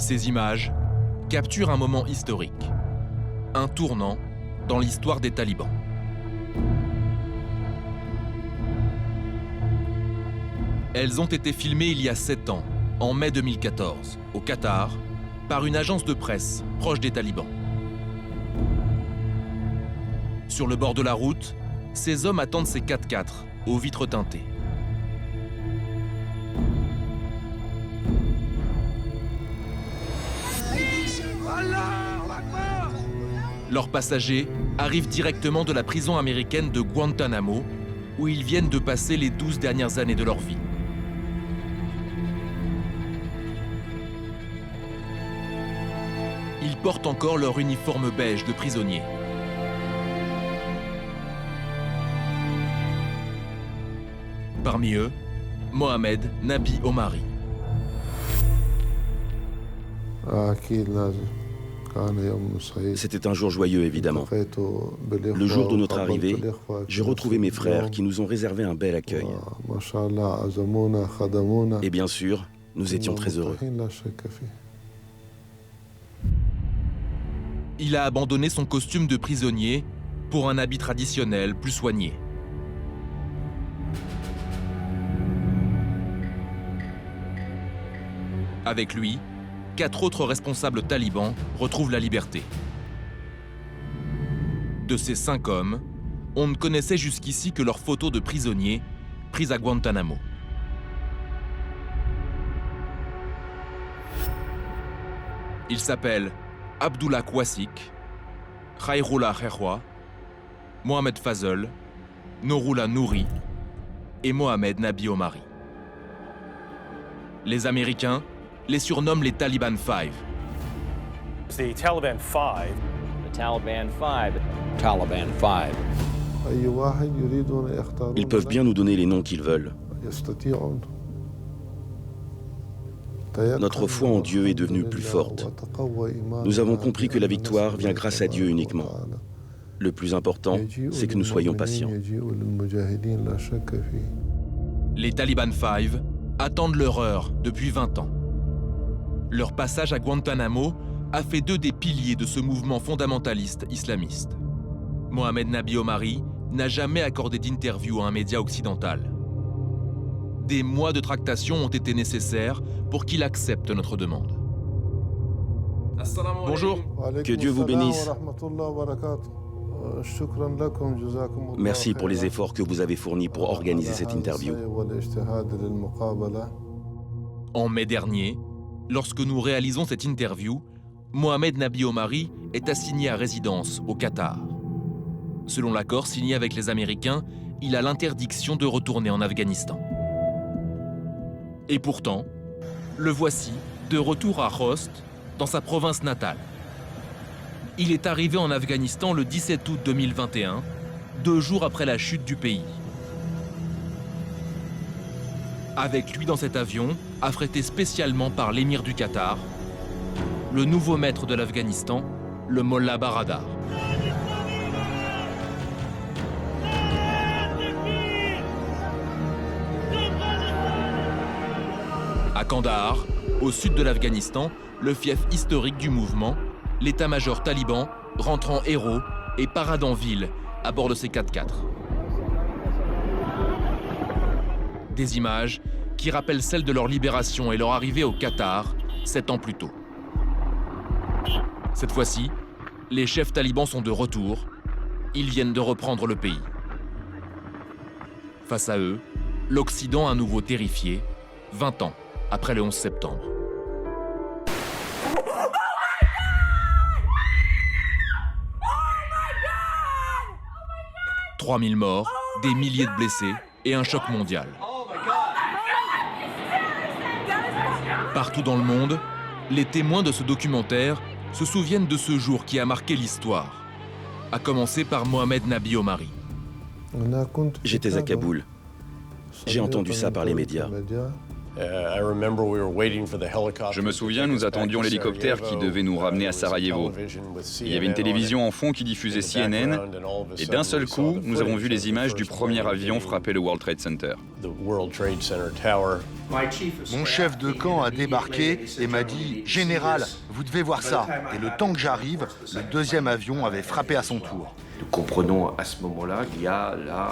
Ces images capturent un moment historique, un tournant dans l'histoire des talibans. Elles ont été filmées il y a 7 ans, en mai 2014, au Qatar, par une agence de presse proche des talibans. Sur le bord de la route, ces hommes attendent ces 4x4 aux vitres teintées. Leurs passagers arrivent directement de la prison américaine de Guantanamo, où ils viennent de passer les 12 dernières années de leur vie. Ils portent encore leur uniforme beige de prisonniers. Parmi eux, Mohamed Nabi Omari. C'était un jour joyeux, évidemment. Le jour de notre arrivée, j'ai retrouvé mes frères qui nous ont réservé un bel accueil. Et bien sûr, nous étions très heureux. Il a abandonné son costume de prisonnier pour un habit traditionnel plus soigné. Avec lui, 4 autres responsables talibans retrouvent la liberté. De ces 5 hommes, on ne connaissait jusqu'ici que leurs photos de prisonniers prises à Guantanamo. Ils s'appellent Abdullah Kwasik, Khairullah Kherwa, Mohamed Fazl, Nouroullah Nouri et Mohamed Nabi Omari. Les Américains les surnomment les Taliban Five. The Taliban Five. The Taliban Five. Taliban Five. Ils peuvent bien nous donner les noms qu'ils veulent. Notre foi en Dieu est devenue plus forte. Nous avons compris que la victoire vient grâce à Dieu uniquement. Le plus important, c'est que nous soyons patients. Les Taliban Five attendent leur heure depuis 20 ans. Leur passage à Guantanamo a fait d'eux des piliers de ce mouvement fondamentaliste islamiste. Mohamed Nabi Omari n'a jamais accordé d'interview à un média occidental. Des mois de tractations ont été nécessaires pour qu'il accepte notre demande. Bonjour. Que Dieu vous bénisse. Merci pour les efforts que vous avez fournis pour organiser cette interview. En mai dernier, lorsque nous réalisons cette interview, Mohamed Nabi Omari est assigné à résidence au Qatar. Selon l'accord signé avec les Américains, il a l'interdiction de retourner en Afghanistan. Et pourtant, le voici de retour à Khost, dans sa province natale. Il est arrivé en Afghanistan le 17 août 2021, 2 jours après la chute du pays. Avec lui dans cet avion, affrété spécialement par l'émir du Qatar, le nouveau maître de l'Afghanistan, le Mollah Baradar. À Kandahar, au sud de l'Afghanistan, le fief historique du mouvement, l'état-major taliban rentre en héros et parade en ville à bord de ses 4x4. Des images qui rappellent celles de leur libération et leur arrivée au Qatar 7 ans plus tôt. Cette fois-ci, les chefs talibans sont de retour. Ils viennent de reprendre le pays. Face à eux, l'Occident à nouveau terrifié, 20 ans après le 11 septembre. « 3000 morts, des milliers de blessés et un choc mondial. Partout dans le monde, les témoins de ce documentaire se souviennent de ce jour qui a marqué l'histoire, à commencer par Mohamed Nabi Omari. J'étais à Kaboul. J'ai entendu ça par les médias. Je me souviens, nous attendions l'hélicoptère qui devait nous ramener à Sarajevo. Il y avait une télévision en fond qui diffusait CNN, et d'un seul coup, nous avons vu les images du premier avion frapper le World Trade Center. Mon chef de camp a débarqué et m'a dit « Général, vous devez voir ça ». Et le temps que j'arrive, le deuxième avion avait frappé à son tour. Nous comprenons à ce moment-là qu'il y a là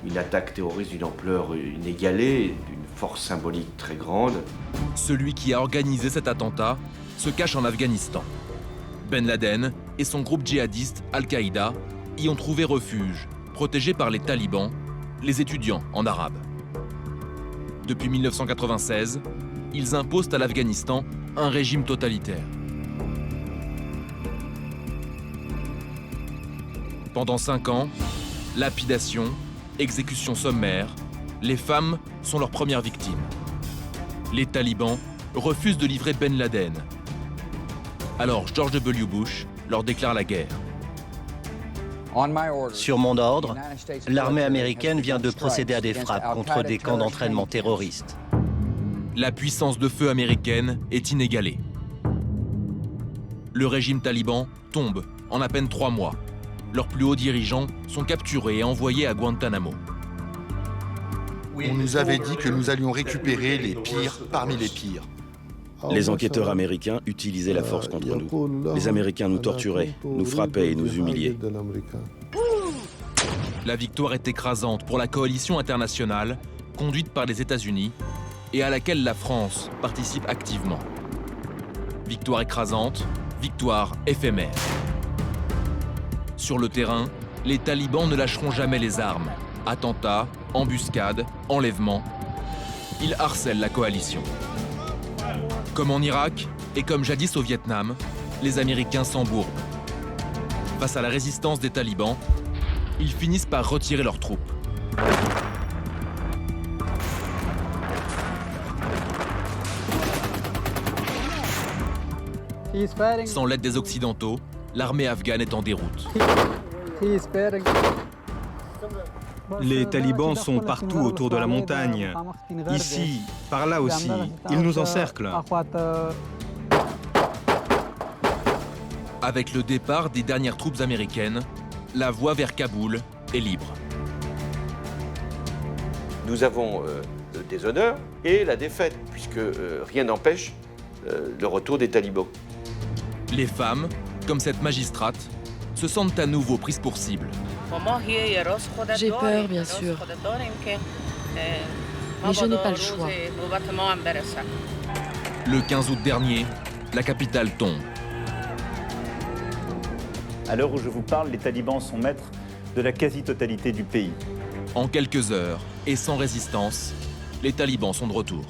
une attaque terroriste d'une ampleur inégalée, d'une force symbolique très grande. Celui qui a organisé cet attentat se cache en Afghanistan. Ben Laden et son groupe djihadiste Al-Qaïda y ont trouvé refuge, protégés par les talibans, les étudiants en arabe. Depuis 1996, ils imposent à l'Afghanistan un régime totalitaire. Pendant 5 ans, lapidation, exécution sommaire, les femmes sont leurs premières victimes. Les talibans refusent de livrer Ben Laden. Alors George W. Bush leur déclare la guerre. Sur mon ordre, l'armée américaine vient de procéder à des frappes contre des camps d'entraînement terroristes. La puissance de feu américaine est inégalée. Le régime taliban tombe en à peine 3 mois. Leurs plus hauts dirigeants sont capturés et envoyés à Guantanamo. On nous avait dit que nous allions récupérer les pires parmi les pires. Les enquêteurs américains utilisaient la force contre nous. Les Américains nous torturaient, nous frappaient et nous humiliaient. La victoire est écrasante pour la coalition internationale conduite par les États-Unis et à laquelle la France participe activement. Victoire écrasante, victoire éphémère. Sur le terrain, les talibans ne lâcheront jamais les armes. Attentats, embuscades, enlèvements. Ils harcèlent la coalition. Comme en Irak et comme jadis au Vietnam, les Américains s'embourbent. Face à la résistance des talibans, ils finissent par retirer leurs troupes. Sans l'aide des Occidentaux, l'armée afghane est en déroute. Les talibans sont partout autour de la montagne. Ici, par là aussi. Ils nous encerclent. Avec le départ des dernières troupes américaines, la voie vers Kaboul est libre. Nous avons le déshonneur et la défaite, puisque rien n'empêche le retour des talibans. Les femmes, comme cette magistrate, se sentent à nouveau prises pour cible. J'ai peur, bien sûr. Mais je n'ai pas le choix. Le 15 août dernier, la capitale tombe. À l'heure où je vous parle, les talibans sont maîtres de la quasi-totalité du pays. En quelques heures, et sans résistance, les talibans sont de retour.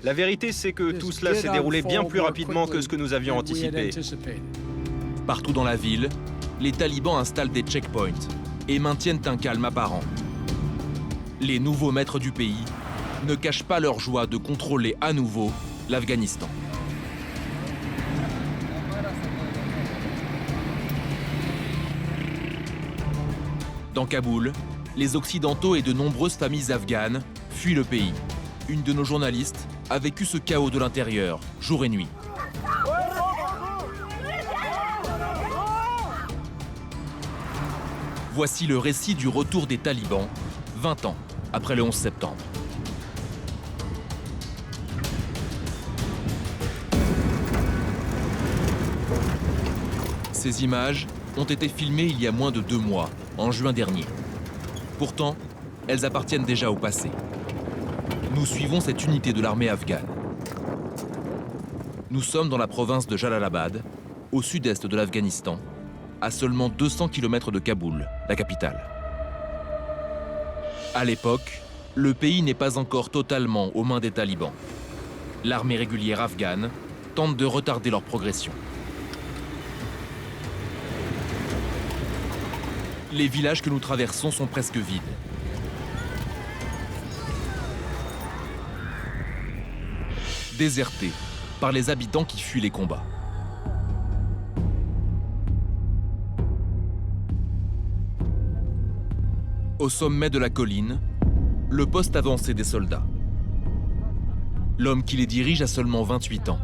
La vérité, c'est que tout cela s'est déroulé bien plus rapidement que ce que nous avions anticipé. Partout dans la ville, les talibans installent des checkpoints et maintiennent un calme apparent. Les nouveaux maîtres du pays ne cachent pas leur joie de contrôler à nouveau l'Afghanistan. Dans Kaboul, les Occidentaux et de nombreuses familles afghanes fuient le pays. Une de nos journalistes a vécu ce chaos de l'intérieur, jour et nuit. Voici le récit du retour des talibans, 20 ans après le 11 septembre. Ces images ont été filmées il y a moins de 2 mois, en juin dernier. Pourtant, elles appartiennent déjà au passé. Nous suivons cette unité de l'armée afghane. Nous sommes dans la province de Jalalabad, au sud-est de l'Afghanistan, à seulement 200 km de Kaboul, la capitale. À l'époque, le pays n'est pas encore totalement aux mains des talibans. L'armée régulière afghane tente de retarder leur progression. Les villages que nous traversons sont presque vides. Désertés par les habitants qui fuient les combats. Au sommet de la colline, le poste avancé des soldats. L'homme qui les dirige a seulement 28 ans.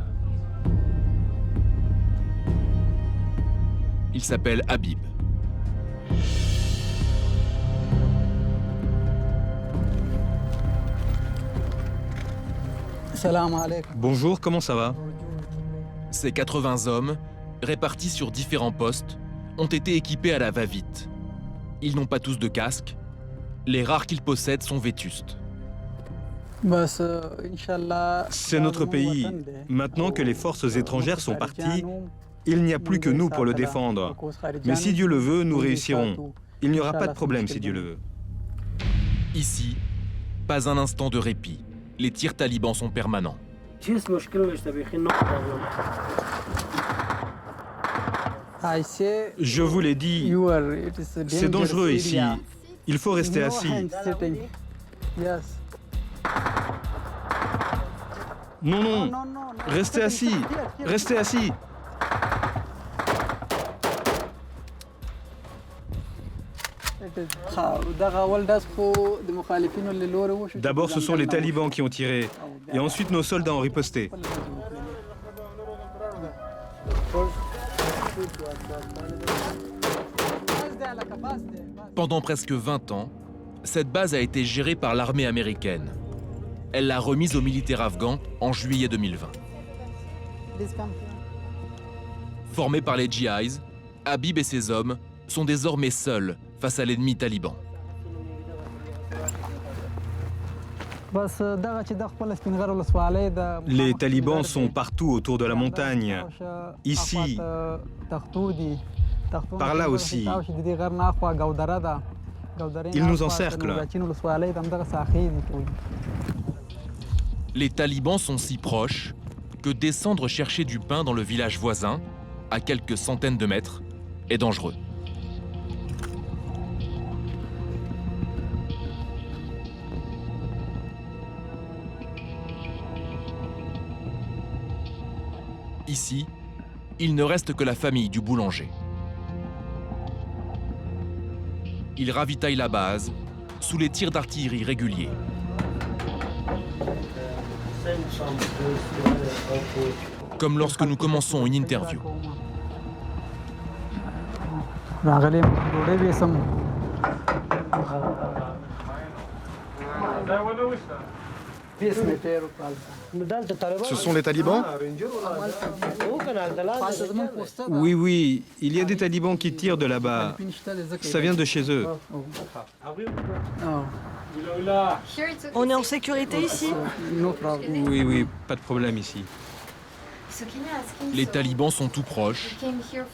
Il s'appelle Habib. Bonjour, comment ça va? Ces 80 hommes, répartis sur différents postes, ont été équipés à la va-vite. Ils n'ont pas tous de casque. Les rares qu'ils possèdent sont vétustes. C'est notre pays. Maintenant que les forces étrangères sont parties, il n'y a plus que nous pour le défendre. Mais si Dieu le veut, nous réussirons. Il n'y aura pas de problème si Dieu le veut. Ici, pas un instant de répit. Les tirs talibans sont permanents. Je vous l'ai dit, c'est dangereux ici. Il faut rester assis. Non, non, restez assis, restez assis. D'abord, ce sont les talibans qui ont tiré, et ensuite nos soldats ont riposté. Pendant presque 20 ans, cette base a été gérée par l'armée américaine. Elle l'a remise aux militaires afghans en juillet 2020. Formés par les GIs, Habib et ses hommes sont désormais seuls face à l'ennemi taliban. Les talibans sont partout autour de la montagne. Ici, par là aussi. Ils nous encerclent. Les talibans sont si proches que descendre chercher du pain dans le village voisin, à quelques centaines de mètres, est dangereux. Ici, il ne reste que la famille du boulanger. Il ravitaille la base sous les tirs d'artillerie réguliers. Comme lorsque nous commençons une interview. Ce sont les talibans? Oui, oui, il y a des talibans qui tirent de là-bas. Ça vient de chez eux. On est en sécurité ici? Oui, oui, pas de problème ici. Les talibans sont tout proches.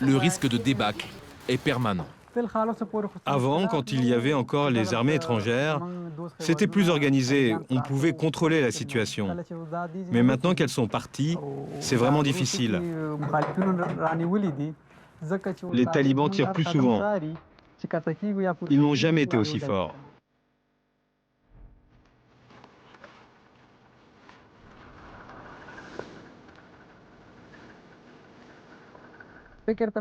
Le risque de débâcle est permanent. Avant, quand il y avait encore les armées étrangères, c'était plus organisé, on pouvait contrôler la situation. Mais maintenant qu'elles sont parties, c'est vraiment difficile. Les talibans tirent plus souvent. Ils n'ont jamais été aussi forts.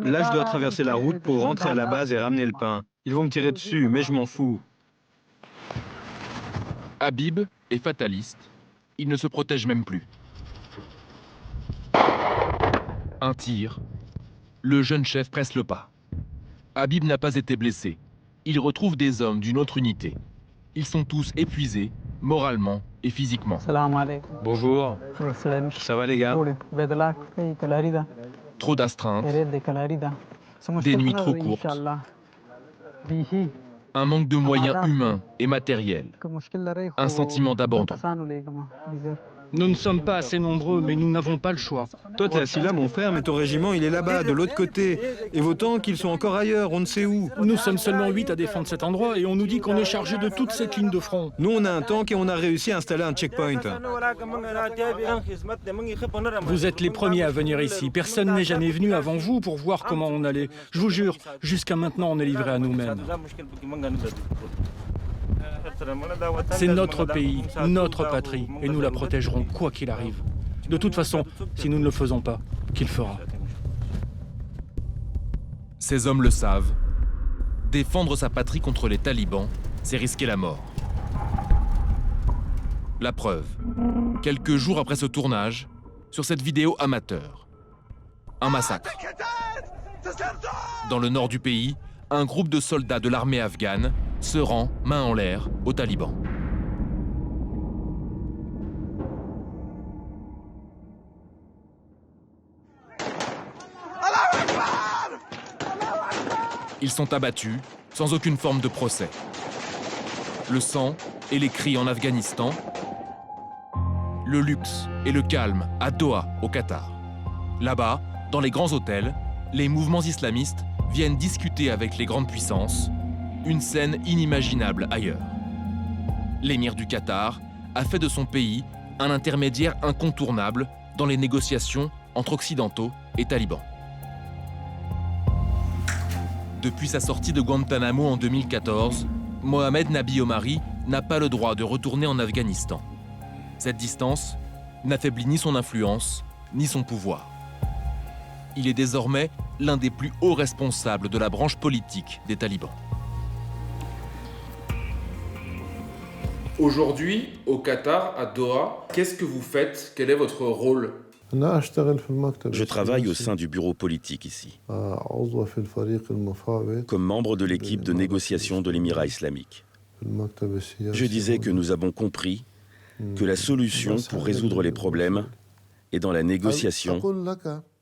Là, je dois traverser la route pour rentrer à la base et ramener le pain. Ils vont me tirer dessus, mais je m'en fous. Habib est fataliste. Il ne se protège même plus. Un tir. Le jeune chef presse le pas. Habib n'a pas été blessé. Il retrouve des hommes d'une autre unité. Ils sont tous épuisés, moralement et physiquement. Bonjour. Ça va les gars? Trop d'astreintes, des nuits trop courtes, un manque de moyens humains et matériels, un sentiment d'abandon. Nous ne sommes pas assez nombreux, mais nous n'avons pas le choix. Toi, t'es assis là, mon frère, mais ton régiment, il est là-bas, de l'autre côté. Et vos tanks, ils sont encore ailleurs, on ne sait où. Nous sommes seulement 8 à défendre cet endroit et on nous dit qu'on est chargé de toute cette ligne de front. Nous, on a un tank et on a réussi à installer un checkpoint. Vous êtes les premiers à venir ici. Personne n'est jamais venu avant vous pour voir comment on allait. Je vous jure, jusqu'à maintenant, on est livré à nous-mêmes. C'est notre pays, notre patrie, et nous la protégerons quoi qu'il arrive. De toute façon, si nous ne le faisons pas, qui le fera? Ces hommes le savent. Défendre sa patrie contre les talibans, c'est risquer la mort. La preuve, quelques jours après ce tournage, sur cette vidéo amateur. Un massacre. Dans le nord du pays, un groupe de soldats de l'armée afghane se rend, main en l'air, aux talibans. Ils sont abattus, sans aucune forme de procès. Le sang et les cris en Afghanistan. Le luxe et le calme à Doha, au Qatar. Là-bas, dans les grands hôtels, les mouvements islamistes viennent discuter avec les grandes puissances. Une scène inimaginable ailleurs. L'émir du Qatar a fait de son pays un intermédiaire incontournable dans les négociations entre occidentaux et talibans. Depuis sa sortie de Guantanamo en 2014, Mohamed Nabi Omari n'a pas le droit de retourner en Afghanistan. Cette distance n'affaiblit ni son influence, ni son pouvoir. Il est désormais l'un des plus hauts responsables de la branche politique des talibans. Aujourd'hui, au Qatar, à Doha, qu'est-ce que vous faites? Quel est votre rôle? Je travaille au sein du bureau politique ici, comme membre de l'équipe de négociation de l'Émirat islamique. Je disais que nous avons compris que la solution pour résoudre les problèmes est dans la négociation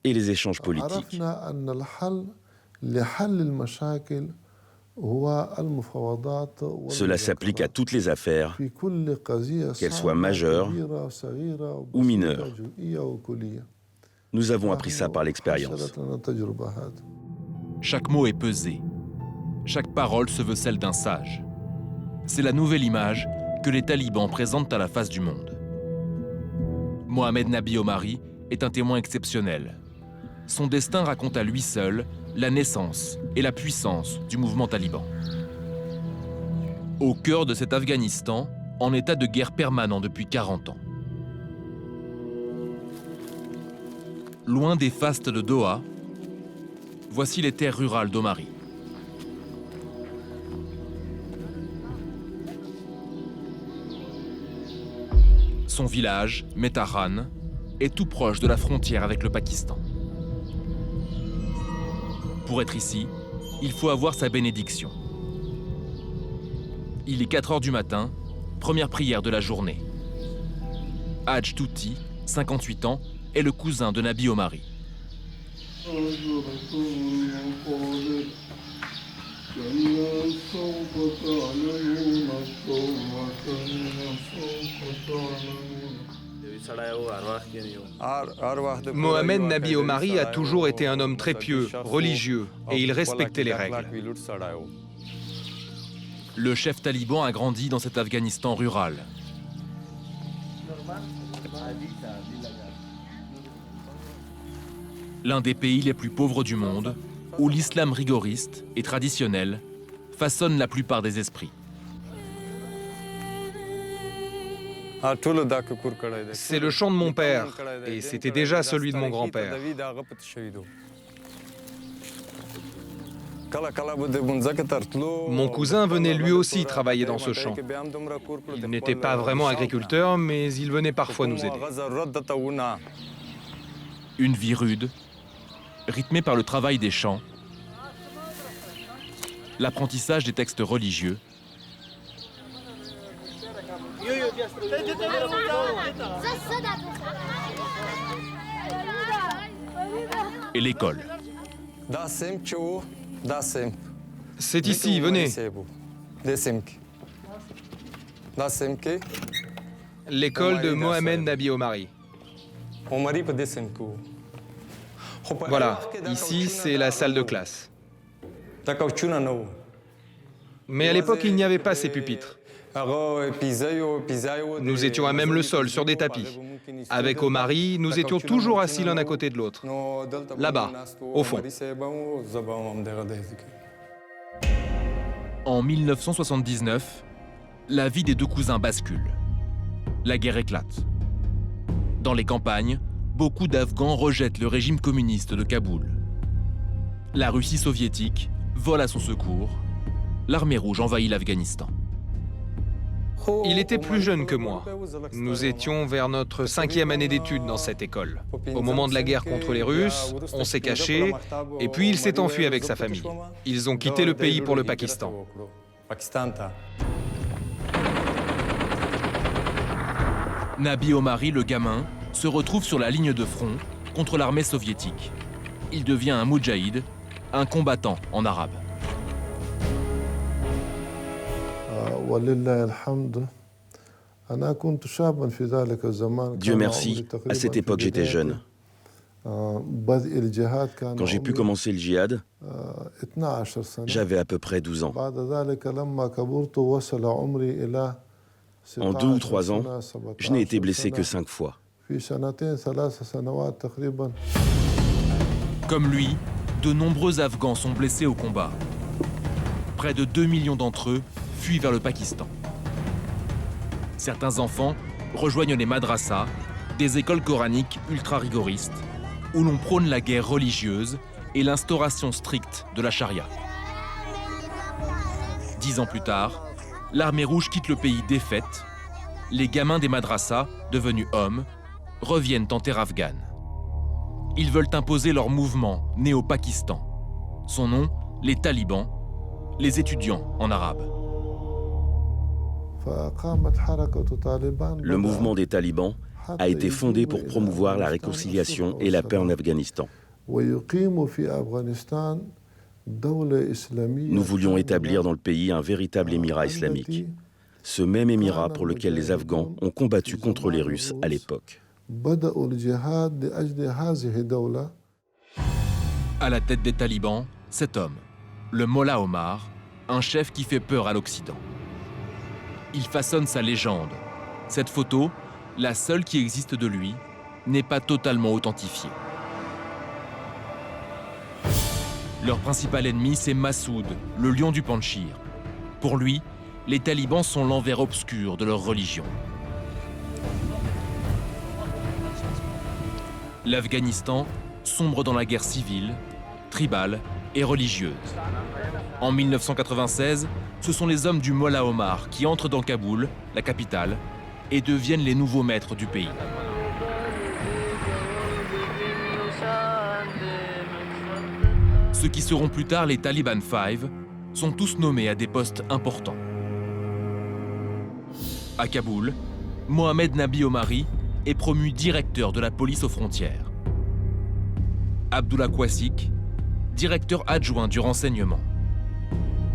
et les échanges politiques. Cela s'applique à toutes les affaires, qu'elles soient majeures ou mineures. Nous avons appris ça par l'expérience. Chaque mot est pesé. Chaque parole se veut celle d'un sage. C'est la nouvelle image que les talibans présentent à la face du monde. Mohamed Nabi Omari est un témoin exceptionnel. Son destin raconte à lui seul la naissance et la puissance du mouvement taliban. Au cœur de cet Afghanistan, en état de guerre permanent depuis 40 ans. Loin des fastes de Doha, voici les terres rurales d'Omari. Son village, Metahan, est tout proche de la frontière avec le Pakistan. Pour être ici, il faut avoir sa bénédiction. Il est 4 heures du matin, première prière de la journée. Hadj Touti, 58 ans, est le cousin de Nabi Omari. Mohamed Nabi Omari a toujours été un homme très pieux, religieux, et il respectait les règles. Le chef taliban a grandi dans cet Afghanistan rural. L'un des pays les plus pauvres du monde, où l'islam rigoriste et traditionnel façonne la plupart des esprits. C'est le champ de mon père, et c'était déjà celui de mon grand-père. Mon cousin venait lui aussi travailler dans ce champ. Il n'était pas vraiment agriculteur, mais il venait parfois nous aider. Une vie rude, rythmée par le travail des champs, l'apprentissage des textes religieux, et l'école. C'est ici, venez. L'école de Mohamed Nabi Omari. Voilà, ici c'est la salle de classe. Mais à l'époque, il n'y avait pas ces pupitres. Nous étions à même le sol, sur des tapis. Avec Omari, nous étions toujours assis l'un à côté de l'autre. Là-bas, au fond. En 1979, la vie des deux cousins bascule. La guerre éclate. Dans les campagnes, beaucoup d'Afghans rejettent le régime communiste de Kaboul. La Russie soviétique vole à son secours. L'armée rouge envahit l'Afghanistan. Il était plus jeune que moi. Nous étions vers notre 5e année d'études dans cette école. Au moment de la guerre contre les Russes, on s'est caché et puis il s'est enfui avec sa famille. Ils ont quitté le pays pour le Pakistan. Nabi Omari, le gamin, se retrouve sur la ligne de front contre l'armée soviétique. Il devient un moudjahid, un combattant en arabe. Dieu merci, à cette époque j'étais jeune. Quand j'ai pu commencer le djihad, j'avais à peu près 12 ans. En 2 ou 3 ans, je n'ai été blessé que 5 fois. Comme lui, de nombreux Afghans sont blessés au combat. Près de 2 millions d'entre eux fuient vers le Pakistan. Certains enfants rejoignent les madrasas, des écoles coraniques ultra-rigoristes, où l'on prône la guerre religieuse et l'instauration stricte de la charia. 10 ans plus tard, l'armée rouge quitte le pays défaite. Les gamins des madrasas, devenus hommes, reviennent en terre afghane. Ils veulent imposer leur mouvement né au Pakistan. Son nom, les talibans, les étudiants en arabe. Le mouvement des talibans a été fondé pour promouvoir la réconciliation et la paix en Afghanistan. Nous voulions établir dans le pays un véritable émirat islamique. Ce même émirat pour lequel les Afghans ont combattu contre les Russes à l'époque. À la tête des talibans, cet homme, le Mollah Omar, un chef qui fait peur à l'Occident. Il façonne sa légende. Cette photo, la seule qui existe de lui, n'est pas totalement authentifiée. Leur principal ennemi, c'est Massoud, le lion du Panchir. Pour lui, les talibans sont l'envers obscur de leur religion. L'Afghanistan sombre dans la guerre civile, tribale et religieuse. En 1996, ce sont les hommes du Mollah Omar qui entrent dans Kaboul, la capitale, et deviennent les nouveaux maîtres du pays. Ceux qui seront plus tard les Taliban 5 sont tous nommés à des postes importants. À Kaboul, Mohamed Nabi Omari est promu directeur de la police aux frontières. Abdullah Quasik, directeur adjoint du renseignement.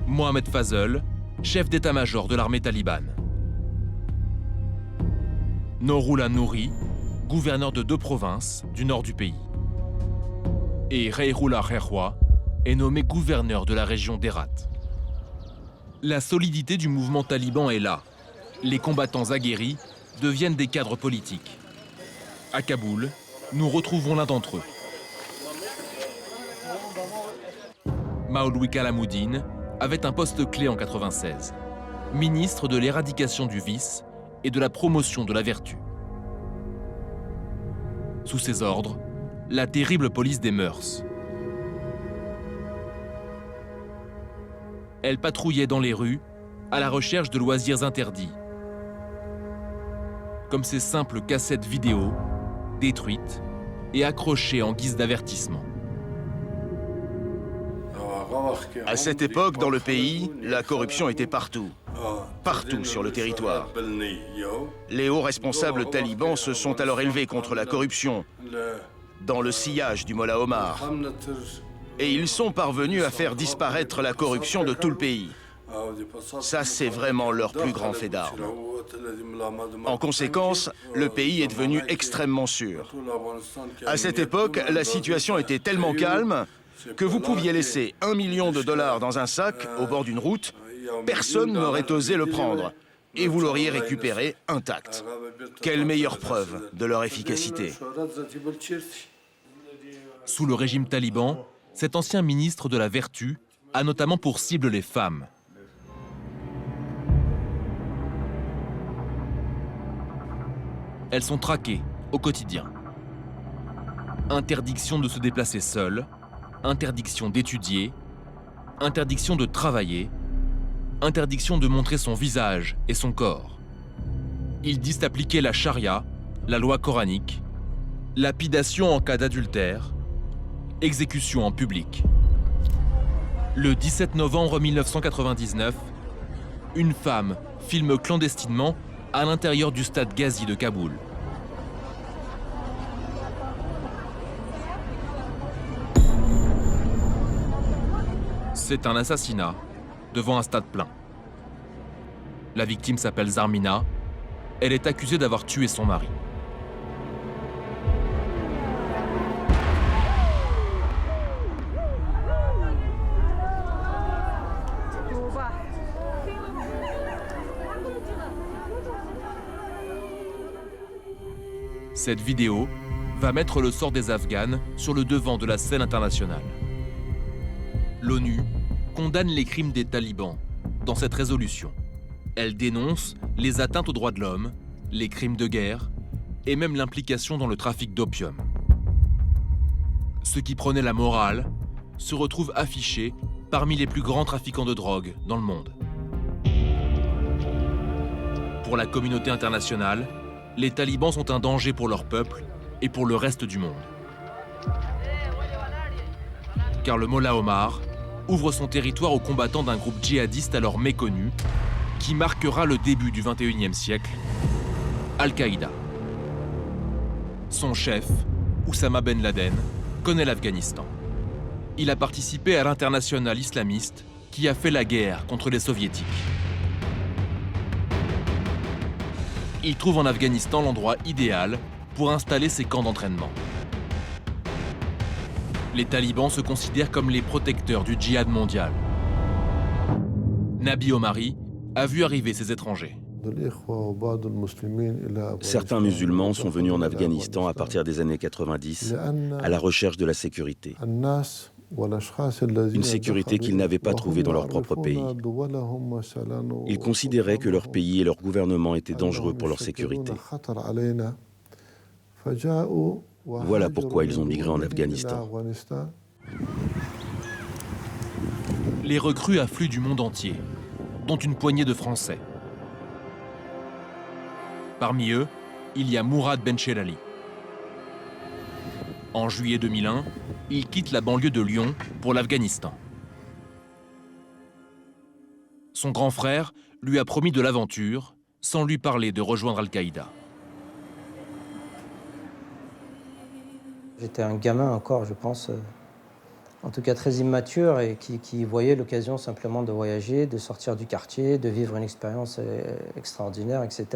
Mohamed Fazl, chef d'état-major de l'armée talibane. Nourullah Nouri, gouverneur de 2 provinces du nord du pays. Et Reyrullah Kherwa est nommé gouverneur de la région d'Herat. La solidité du mouvement taliban est là. Les combattants aguerris deviennent des cadres politiques. À Kaboul, nous retrouvons l'un d'entre eux. Maulwi Kalamuddin avait un poste clé en 1996, ministre de l'éradication du vice et de la promotion de la vertu. Sous ses ordres, la terrible police des mœurs. Elle patrouillait dans les rues à la recherche de loisirs interdits, comme ces simples cassettes vidéo détruites et accrochées en guise d'avertissement. À cette époque, dans le pays, la corruption était partout. Partout sur le territoire. Les hauts responsables talibans se sont alors élevés contre la corruption dans le sillage du Mollah Omar. Et ils sont parvenus à faire disparaître la corruption de tout le pays. Ça, c'est vraiment leur plus grand fait d'armes. En conséquence, le pays est devenu extrêmement sûr. À cette époque, la situation était tellement calme que vous pouviez laisser $1 million dans un sac au bord d'une route, personne n'aurait osé le prendre, et vous l'auriez récupéré intact. Quelle meilleure preuve de leur efficacité. Sous le régime taliban, cet ancien ministre de la Vertu a notamment pour cible les femmes. Elles sont traquées au quotidien. Interdiction de se déplacer seule, interdiction d'étudier, interdiction de travailler, interdiction de montrer son visage et son corps. Ils disent appliquer la charia, la loi coranique, lapidation en cas d'adultère, exécution en public. Le 17 novembre 1999, une femme filme clandestinement à l'intérieur du stade Ghazi de Kaboul. C'est un assassinat devant un stade plein. La victime s'appelle Zarmina. Elle est accusée d'avoir tué son mari. Cette vidéo va mettre le sort des Afghanes sur le devant de la scène internationale. L'ONU condamne les crimes des talibans dans cette résolution. Elle dénonce les atteintes aux droits de l'homme, les crimes de guerre et même l'implication dans le trafic d'opium. Ceux qui prenaient la morale se retrouvent affichés parmi les plus grands trafiquants de drogue dans le monde. Pour la communauté internationale, les talibans sont un danger pour leur peuple et pour le reste du monde. Car le Mollah Omar ouvre son territoire aux combattants d'un groupe djihadiste alors méconnu qui marquera le début du XXIe siècle, Al-Qaïda. Son chef, Oussama Ben Laden, connaît l'Afghanistan. Il a participé à l'internationale islamiste qui a fait la guerre contre les soviétiques. Il trouve en Afghanistan l'endroit idéal pour installer ses camps d'entraînement. Les talibans se considèrent comme les protecteurs du djihad mondial. Nabi Omari a vu arriver ces étrangers. Certains musulmans sont venus en Afghanistan à partir des années 90 à la recherche de la sécurité. Une sécurité qu'ils n'avaient pas trouvée dans leur propre pays. Ils considéraient que leur pays et leur gouvernement étaient dangereux pour leur sécurité. Voilà pourquoi ils ont migré en Afghanistan. Les recrues affluent du monde entier, dont une poignée de Français. Parmi eux, il y a Mourad Benchelali. En juillet 2001, il quitte la banlieue de Lyon pour l'Afghanistan. Son grand frère lui a promis de l'aventure, sans lui parler de rejoindre Al-Qaïda. J'étais un gamin encore, je pense, en tout cas très immature et qui voyait l'occasion simplement de voyager, de sortir du quartier, de vivre une expérience extraordinaire, etc.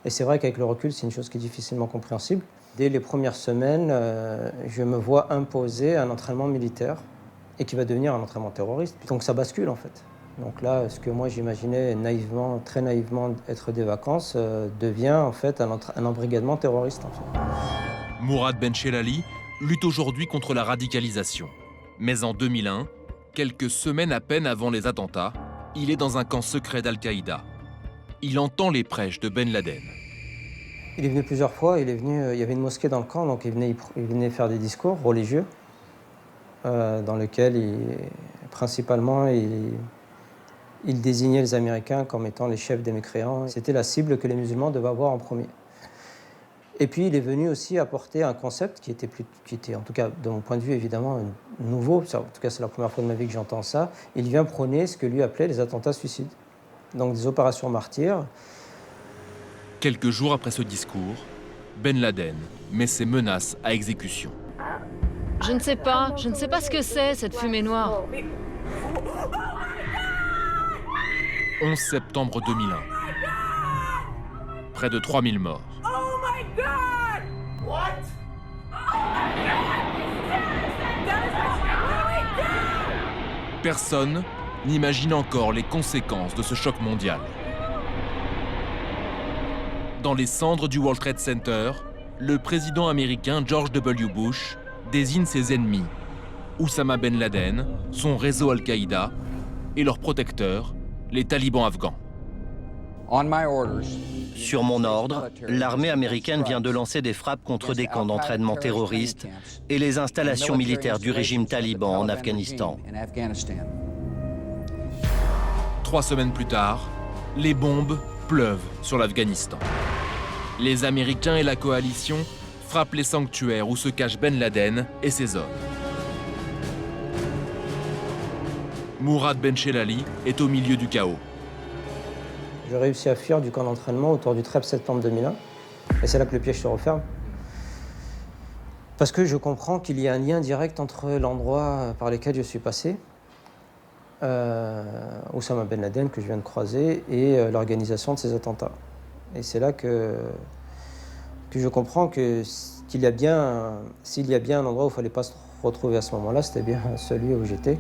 Et c'est vrai qu'avec le recul, c'est une chose qui est difficilement compréhensible. Dès les premières semaines, je me vois imposer un entraînement militaire et qui va devenir un entraînement terroriste. Donc ça bascule en fait. Donc là, ce que moi j'imaginais naïvement, très naïvement être des vacances, devient en fait un embrigadement terroriste en fait. Mourad Benchelali lutte aujourd'hui contre la radicalisation. Mais en 2001, quelques semaines à peine avant les attentats, il est dans un camp secret d'Al-Qaïda. Il entend les prêches de Ben Laden. Il est venu plusieurs fois, il y avait une mosquée dans le camp, donc il venait faire des discours religieux dans lesquels principalement il désignait les Américains comme étant les chefs des mécréants. C'était la cible que les musulmans devaient avoir en premier. Et puis il est venu aussi apporter un concept qui était en tout cas de mon point de vue évidemment nouveau, en tout cas c'est la première fois de ma vie que j'entends ça. Il vient prôner ce que lui appelait les attentats suicides, donc des opérations martyrs. Quelques jours après ce discours, Ben Laden met ses menaces à exécution. Je ne sais pas ce que c'est, cette fumée noire. 11 septembre 2001. Près de 3000 morts. Personne n'imagine encore les conséquences de ce choc mondial. Dans les cendres du World Trade Center, le président américain George W. Bush désigne ses ennemis, Oussama Ben Laden, son réseau Al-Qaïda et leurs protecteurs, les talibans afghans. Sur mon ordre, l'armée américaine vient de lancer des frappes contre des camps d'entraînement terroristes et les installations militaires du régime taliban en Afghanistan. 3 semaines plus tard, les bombes pleuvent sur l'Afghanistan. Les Américains et la coalition frappent les sanctuaires où se cache Ben Laden et ses hommes. Mourad Benchelali est au milieu du chaos. J'ai réussi à fuir du camp d'entraînement autour du 13 septembre 2001. Et c'est là que le piège se referme. Parce que je comprends qu'il y a un lien direct entre l'endroit par lequel je suis passé, Oussama Ben Laden, que je viens de croiser, et l'organisation de ces attentats. Et c'est là que je comprends que s'il y a bien un endroit où il ne fallait pas se retrouver à ce moment-là, c'était bien celui où j'étais.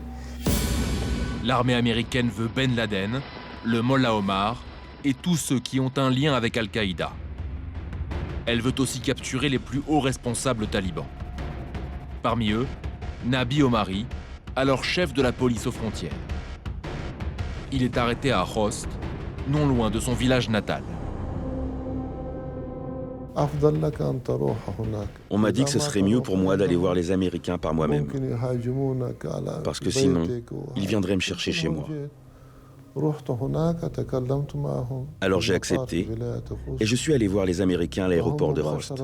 L'armée américaine veut Ben Laden, le Mollah Omar et tous ceux qui ont un lien avec Al-Qaïda. Elle veut aussi capturer les plus hauts responsables talibans. Parmi eux, Nabi Omari, alors chef de la police aux frontières. Il est arrêté à Khost, non loin de son village natal. On m'a dit que ce serait mieux pour moi d'aller voir les Américains par moi-même. Parce que sinon, ils viendraient me chercher chez moi. Alors j'ai accepté et je suis allé voir les Américains à l'aéroport de Khost.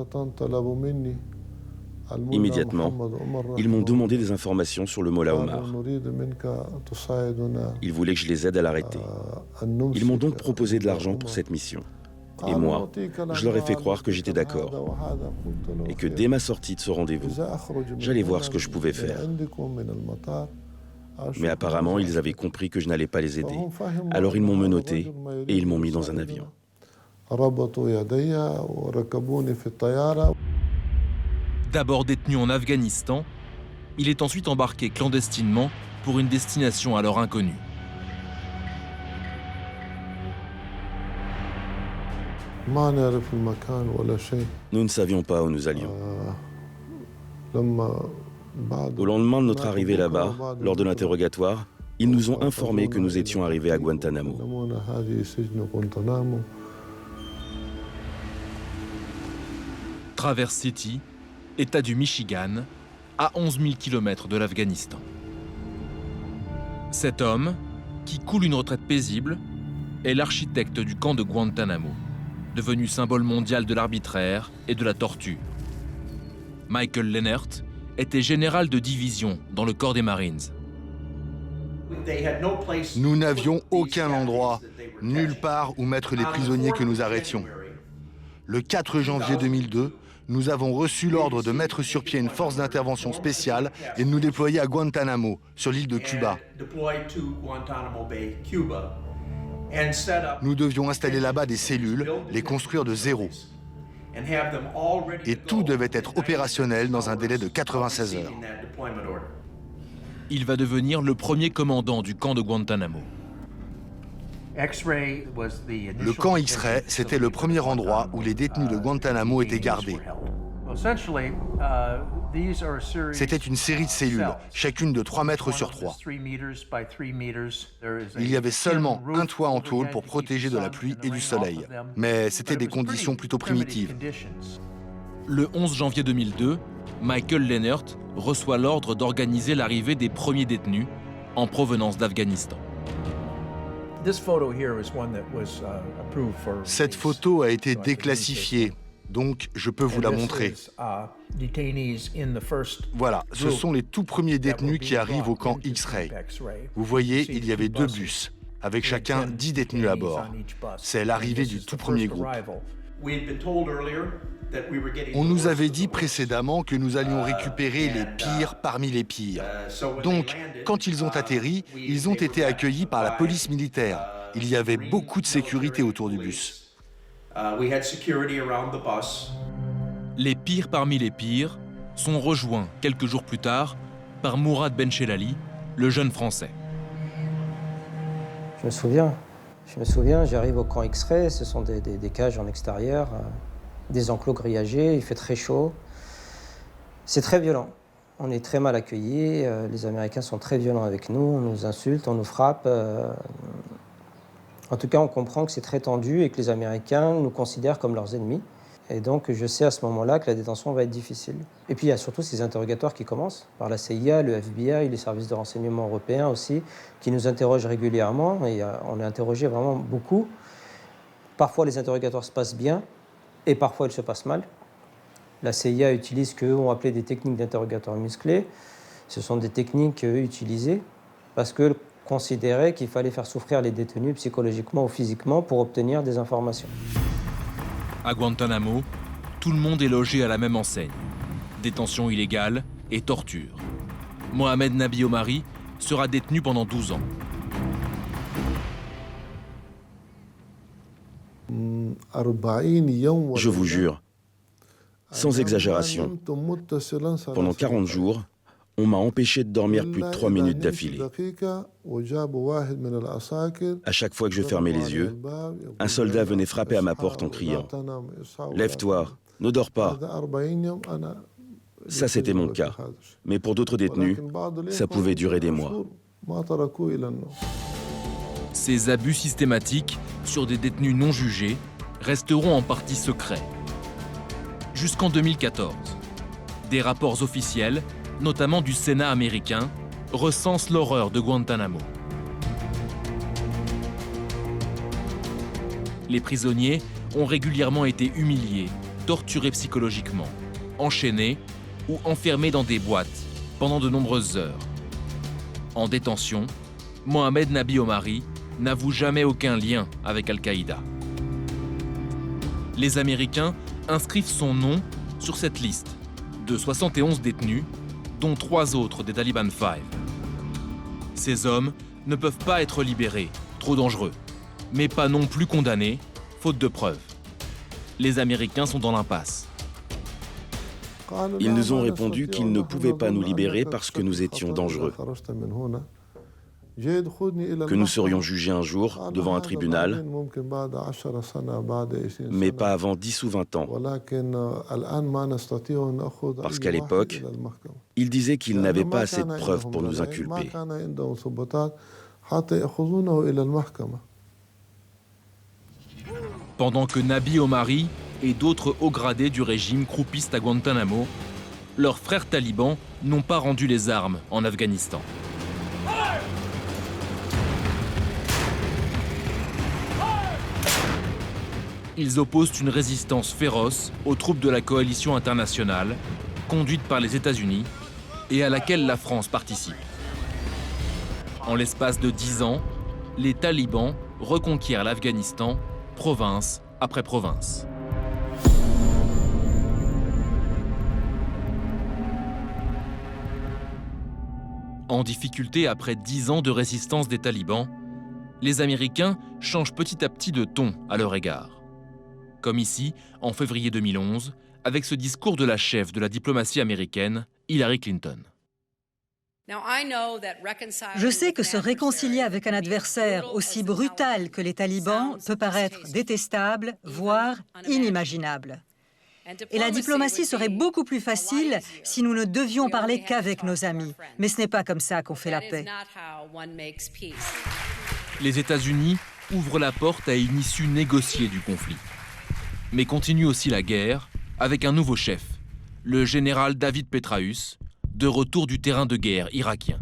Immédiatement, ils m'ont demandé des informations sur le Mollah Omar. Ils voulaient que je les aide à l'arrêter. Ils m'ont donc proposé de l'argent pour cette mission. Et moi, je leur ai fait croire que j'étais d'accord et que dès ma sortie de ce rendez-vous, j'allais voir ce que je pouvais faire. Mais apparemment, ils avaient compris que je n'allais pas les aider. Alors ils m'ont menotté et ils m'ont mis dans un avion. D'abord détenu en Afghanistan, il est ensuite embarqué clandestinement pour une destination alors inconnue. Nous ne savions pas où nous allions. Au lendemain de notre arrivée là-bas, lors de l'interrogatoire, ils nous ont informé que nous étions arrivés à Guantanamo. Traverse City, État du Michigan, à 11 000 km de l'Afghanistan. Cet homme, qui coule une retraite paisible, est l'architecte du camp de Guantanamo, devenu symbole mondial de l'arbitraire et de la torture. Michael Lehnert était général de division dans le corps des Marines. Nous n'avions aucun endroit, nulle part où mettre les prisonniers que nous arrêtions. Le 4 janvier 2002, nous avons reçu l'ordre de mettre sur pied une force d'intervention spéciale et de nous déployer à Guantanamo, sur l'île de Cuba. Nous devions installer là-bas des cellules, les construire de zéro. Et tout devait être opérationnel dans un délai de 96 heures. Il va devenir le premier commandant du camp de Guantanamo. Le camp X-Ray, c'était le premier endroit où les détenus de Guantanamo étaient gardés. C'était une série de cellules, chacune de 3 mètres sur 3. Il y avait seulement un toit en tôle pour protéger de la pluie et du soleil. Mais c'était des conditions plutôt primitives. Le 11 janvier 2002, Michael Lehnert reçoit l'ordre d'organiser l'arrivée des premiers détenus en provenance d'Afghanistan. Cette photo a été déclassifiée, donc je peux vous la montrer. Voilà, ce sont les tout premiers détenus qui arrivent au camp X-Ray. Vous voyez, il y avait 2 bus, avec chacun 10 détenus à bord. C'est l'arrivée du tout premier groupe. On nous avait dit précédemment que nous allions récupérer les pires parmi les pires. Donc, quand ils ont atterri, ils ont été accueillis par la police militaire. Il y avait beaucoup de sécurité autour du bus. Les pires parmi les pires sont rejoints quelques jours plus tard par Mourad Benchelali, le jeune Français. Je me souviens, j'arrive au camp X-Ray, ce sont des cages en extérieur, des enclos grillagés, il fait très chaud. C'est très violent. On est très mal accueillis, les Américains sont très violents avec nous, on nous insulte, on nous frappe. En tout cas, on comprend que c'est très tendu et que les Américains nous considèrent comme leurs ennemis. Et donc, je sais à ce moment-là que la détention va être difficile. Et puis, il y a surtout ces interrogatoires qui commencent par la CIA, le FBI, les services de renseignement européens aussi, qui nous interrogent régulièrement. Et on est interrogé vraiment beaucoup. Parfois, les interrogatoires se passent bien et parfois, ils se passent mal. La CIA utilise ce qu'eux ont appelé des techniques d'interrogatoire musclé. Ce sont des techniques qu'eux utilisaient parce qu'eux considéraient qu'il fallait faire souffrir les détenus psychologiquement ou physiquement pour obtenir des informations. À Guantanamo, tout le monde est logé à la même enseigne. Détention illégale et torture. Mohamed Nabi Omari sera détenu pendant 12 ans. Je vous jure, sans exagération, pendant 40 jours, on m'a empêché de dormir plus de 3 minutes d'affilée. À chaque fois que je fermais les yeux, un soldat venait frapper à ma porte en criant « Lève-toi, ne dors pas ». Ça, c'était mon cas. Mais pour d'autres détenus, ça pouvait durer des mois. Ces abus systématiques sur des détenus non jugés resteront en partie secrets. Jusqu'en 2014, des rapports officiels, notamment du Sénat américain, recensent l'horreur de Guantanamo. Les prisonniers ont régulièrement été humiliés, torturés psychologiquement, enchaînés ou enfermés dans des boîtes pendant de nombreuses heures. En détention, Mohamed Nabi Omari n'avoue jamais aucun lien avec Al-Qaïda. Les Américains inscrivent son nom sur cette liste de 71 détenus, dont 3 autres des Taliban 5. Ces hommes ne peuvent pas être libérés, trop dangereux, mais pas non plus condamnés, faute de preuves. Les Américains sont dans l'impasse. Ils nous ont répondu qu'ils ne pouvaient pas nous libérer parce que nous étions dangereux. Que nous serions jugés un jour devant un tribunal, mais pas avant 10 ou 20 ans. Parce qu'à l'époque, ils disaient qu'ils n'avaient pas assez de preuves pour nous inculper. Pendant que Nabi Omari et d'autres hauts gradés du régime croupissent à Guantanamo, leurs frères talibans n'ont pas rendu les armes en Afghanistan. Ils opposent une résistance féroce aux troupes de la coalition internationale, conduite par les États-Unis, et à laquelle la France participe. En l'espace de 10 ans, les talibans reconquièrent l'Afghanistan, province après province. En difficulté après 10 ans de résistance des talibans, les Américains changent petit à petit de ton à leur égard. Comme ici, en février 2011, avec ce discours de la chef de la diplomatie américaine, Hillary Clinton. Je sais que se réconcilier avec un adversaire aussi brutal que les talibans peut paraître détestable, voire inimaginable. Et la diplomatie serait beaucoup plus facile si nous ne devions parler qu'avec nos amis. Mais ce n'est pas comme ça qu'on fait la paix. Les États-Unis ouvrent la porte à une issue négociée du conflit. Mais continue aussi la guerre avec un nouveau chef, le général David Petraeus, de retour du terrain de guerre irakien.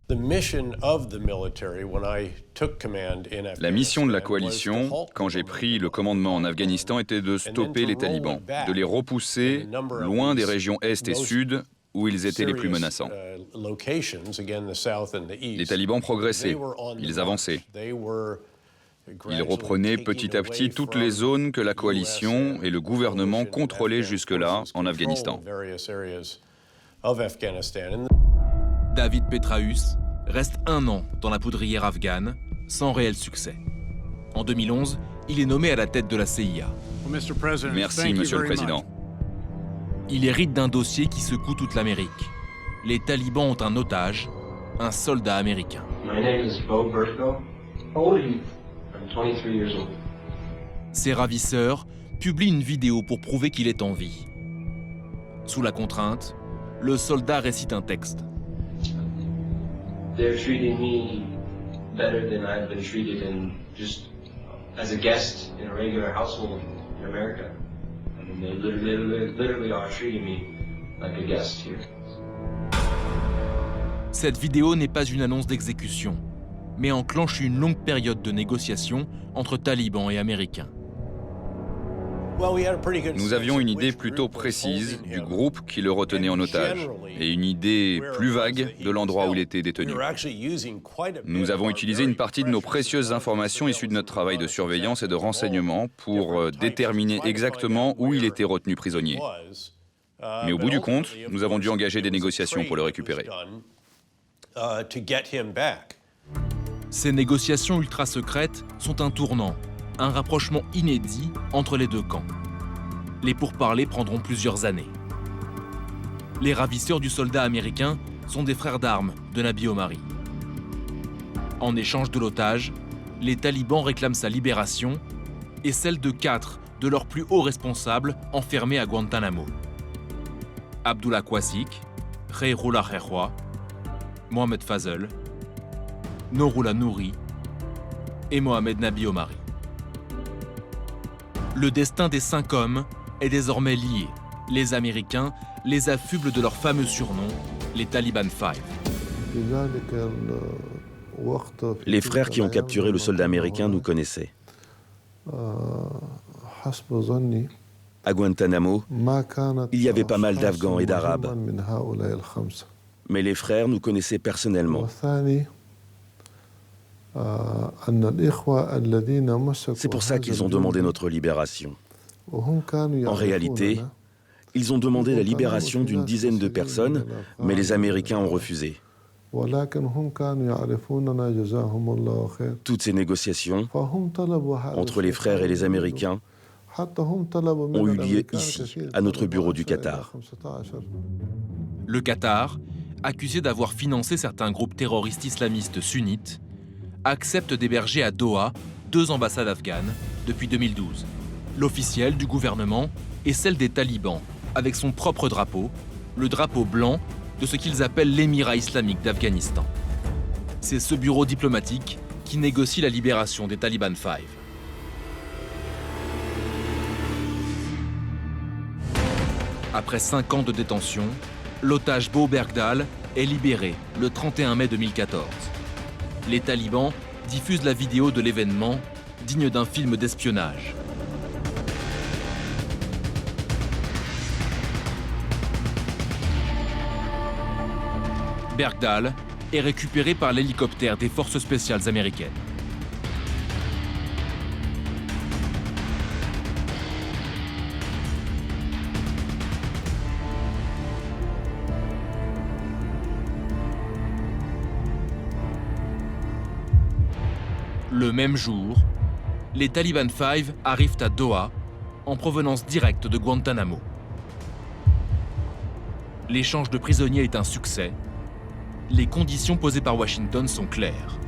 La mission de la coalition, quand j'ai pris le commandement en Afghanistan, était de stopper les talibans, de les repousser loin des régions Est et Sud où ils étaient les plus menaçants. Les talibans progressaient, ils avançaient. Ils reprenaient petit à petit toutes les zones que la coalition et le gouvernement contrôlaient jusque-là en Afghanistan. David Petraeus reste 1 an dans la poudrière afghane, sans réel succès. En 2011, il est nommé à la tête de la CIA. Merci, Monsieur le Président. Il hérite d'un dossier qui secoue toute l'Amérique. Les talibans ont un otage, un soldat américain. Ses ravisseurs publient une vidéo pour prouver qu'il est en vie. Sous la contrainte, le soldat récite un texte. as a guest in a regular household in America. I mean, they literally are treating me like a guest here. Cette vidéo n'est pas une annonce d'exécution, mais enclenche une longue période de négociations entre talibans et Américains. Nous avions une idée plutôt précise du groupe qui le retenait en otage et une idée plus vague de l'endroit où il était détenu. Nous avons utilisé une partie de nos précieuses informations issues de notre travail de surveillance et de renseignement pour déterminer exactement où il était retenu prisonnier. Mais au bout du compte, nous avons dû engager des négociations pour le récupérer. Ces négociations ultra-secrètes sont un tournant, un rapprochement inédit entre les deux camps. Les pourparlers prendront plusieurs années. Les ravisseurs du soldat américain sont des frères d'armes de Nabi Omari. En échange de l'otage, les talibans réclament sa libération et celle de 4 de leurs plus hauts responsables enfermés à Guantanamo. Abdullah Quasik, Khairullah Khairwa, Mohamed Fazl, Nouroullah Nouri et Mohamed Nabi Omari. Le destin des 5 hommes est désormais lié. Les Américains les affublent de leur fameux surnom, les Taliban Five. Les frères qui ont capturé le soldat américain nous connaissaient. À Guantanamo, il y avait pas mal d'Afghans et d'Arabes. Mais les frères nous connaissaient personnellement. C'est pour ça qu'ils ont demandé notre libération. En réalité, ils ont demandé la libération d'une dizaine de personnes, mais les Américains ont refusé. Toutes ces négociations entre les frères et les Américains ont eu lieu ici, à notre bureau du Qatar. Le Qatar, accusé d'avoir financé certains groupes terroristes islamistes sunnites, accepte d'héberger à Doha 2 ambassades afghanes depuis 2012. L'officielle du gouvernement et celle des talibans, avec son propre drapeau, le drapeau blanc de ce qu'ils appellent l'Émirat islamique d'Afghanistan. C'est ce bureau diplomatique qui négocie la libération des Taliban Five. Après 5 ans de détention, l'otage Bo Bergdahl est libéré le 31 mai 2014. Les talibans diffusent la vidéo de l'événement, digne d'un film d'espionnage. Bergdahl est récupéré par l'hélicoptère des forces spéciales américaines. Le même jour, les Taliban Five arrivent à Doha en provenance directe de Guantanamo. L'échange de prisonniers est un succès. Les conditions posées par Washington sont claires.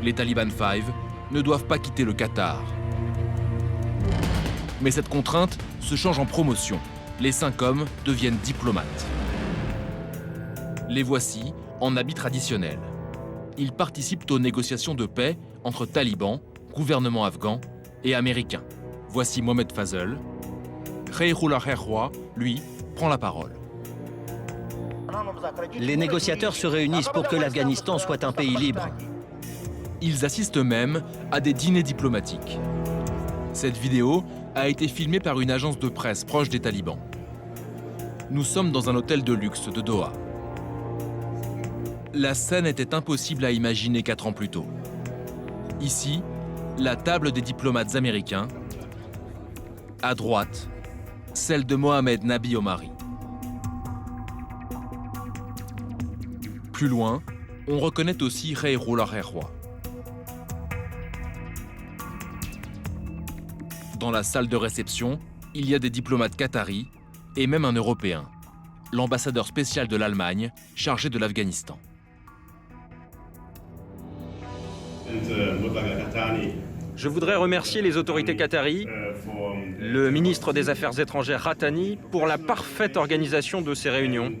Les Taliban Five ne doivent pas quitter le Qatar. Mais cette contrainte se change en promotion. Les 5 hommes deviennent diplomates. Les voici en habit traditionnel. Ils participent aux négociations de paix entre talibans, gouvernement afghan et américains. Voici Mohamed Fazl. Khairullah Khairwa, lui, prend la parole. Les négociateurs se réunissent pour que l'Afghanistan soit un pays libre. Ils assistent même à des dîners diplomatiques. Cette vidéo a été filmée par une agence de presse proche des talibans. Nous sommes dans un hôtel de luxe de Doha. La scène était impossible à imaginer 4 ans plus tôt. Ici, la table des diplomates américains. À droite, celle de Mohamed Nabi Omari. Plus loin, on reconnaît aussi Khairullah Khairwa. Dans la salle de réception, il y a des diplomates qataris et même un Européen, l'ambassadeur spécial de l'Allemagne chargé de l'Afghanistan. Je voudrais remercier les autorités qataries, le ministre des Affaires étrangères Rattani, pour la parfaite organisation de ces réunions,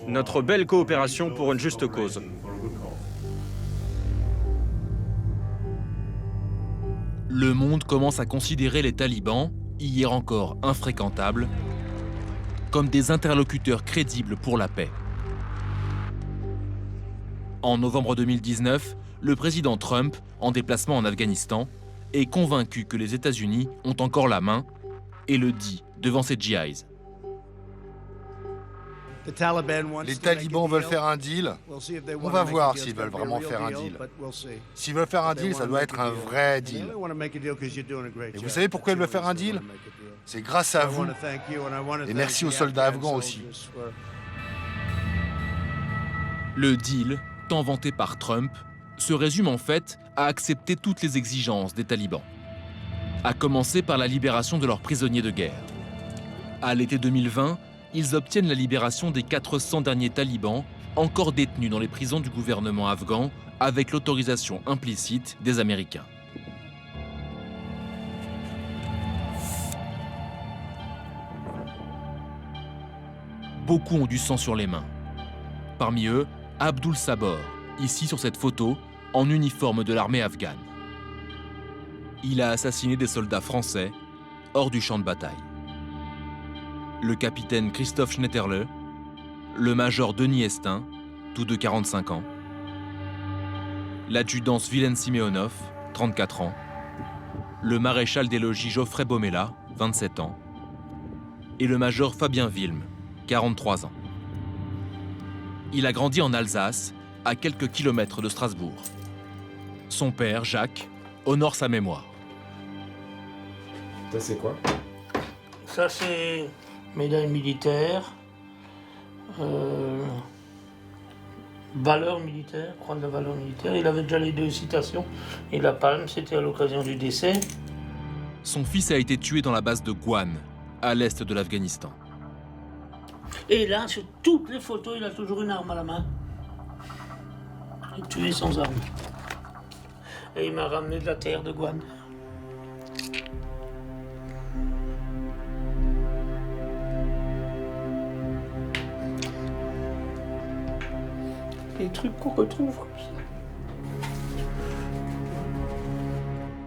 notre belle coopération pour une juste cause. Le monde commence à considérer les talibans, hier encore infréquentables, comme des interlocuteurs crédibles pour la paix. En novembre 2019, le président Trump, en déplacement en Afghanistan, est convaincu que les États-Unis ont encore la main et le dit devant ses GIs. Les talibans veulent faire un deal. On va voir s'ils veulent vraiment faire un deal. S'ils veulent faire un deal, ça doit être un vrai deal. Et vous savez pourquoi ils veulent faire un deal? C'est grâce à vous. Et merci aux soldats afghans aussi. Le deal, tant vanté par Trump, se résume en fait à accepter toutes les exigences des talibans, à commencer par la libération de leurs prisonniers de guerre. À l'été 2020, ils obtiennent la libération des 400 derniers talibans encore détenus dans les prisons du gouvernement afghan avec l'autorisation implicite des Américains. Beaucoup ont du sang sur les mains. Parmi eux, Abdul Sabor, ici sur cette photo, en uniforme de l'armée afghane. Il a assassiné des soldats français hors du champ de bataille. Le capitaine Christophe Schnetterle, le major Denis Estin, tous deux 45 ans, l'adjudant Svilen Simeonov, 34 ans, le maréchal des logis Geoffrey Bomela, 27 ans, et le major Fabien Wilm, 43 ans. Il a grandi en Alsace, à quelques kilomètres de Strasbourg. Son père, Jacques, honore sa mémoire. Ça, c'est quoi? Ça, c'est médaille militaire, valeur militaire, croix de la valeur militaire. Il avait déjà les deux citations. Et la palme, c'était à l'occasion du décès. Son fils a été tué dans la base de Gwan, à l'est de l'Afghanistan. Et là, sur toutes les photos, il a toujours une arme à la main. Il est tué sans arme. Et il m'a ramené de la terre de Gwan. Les trucs qu'on retrouve comme ça.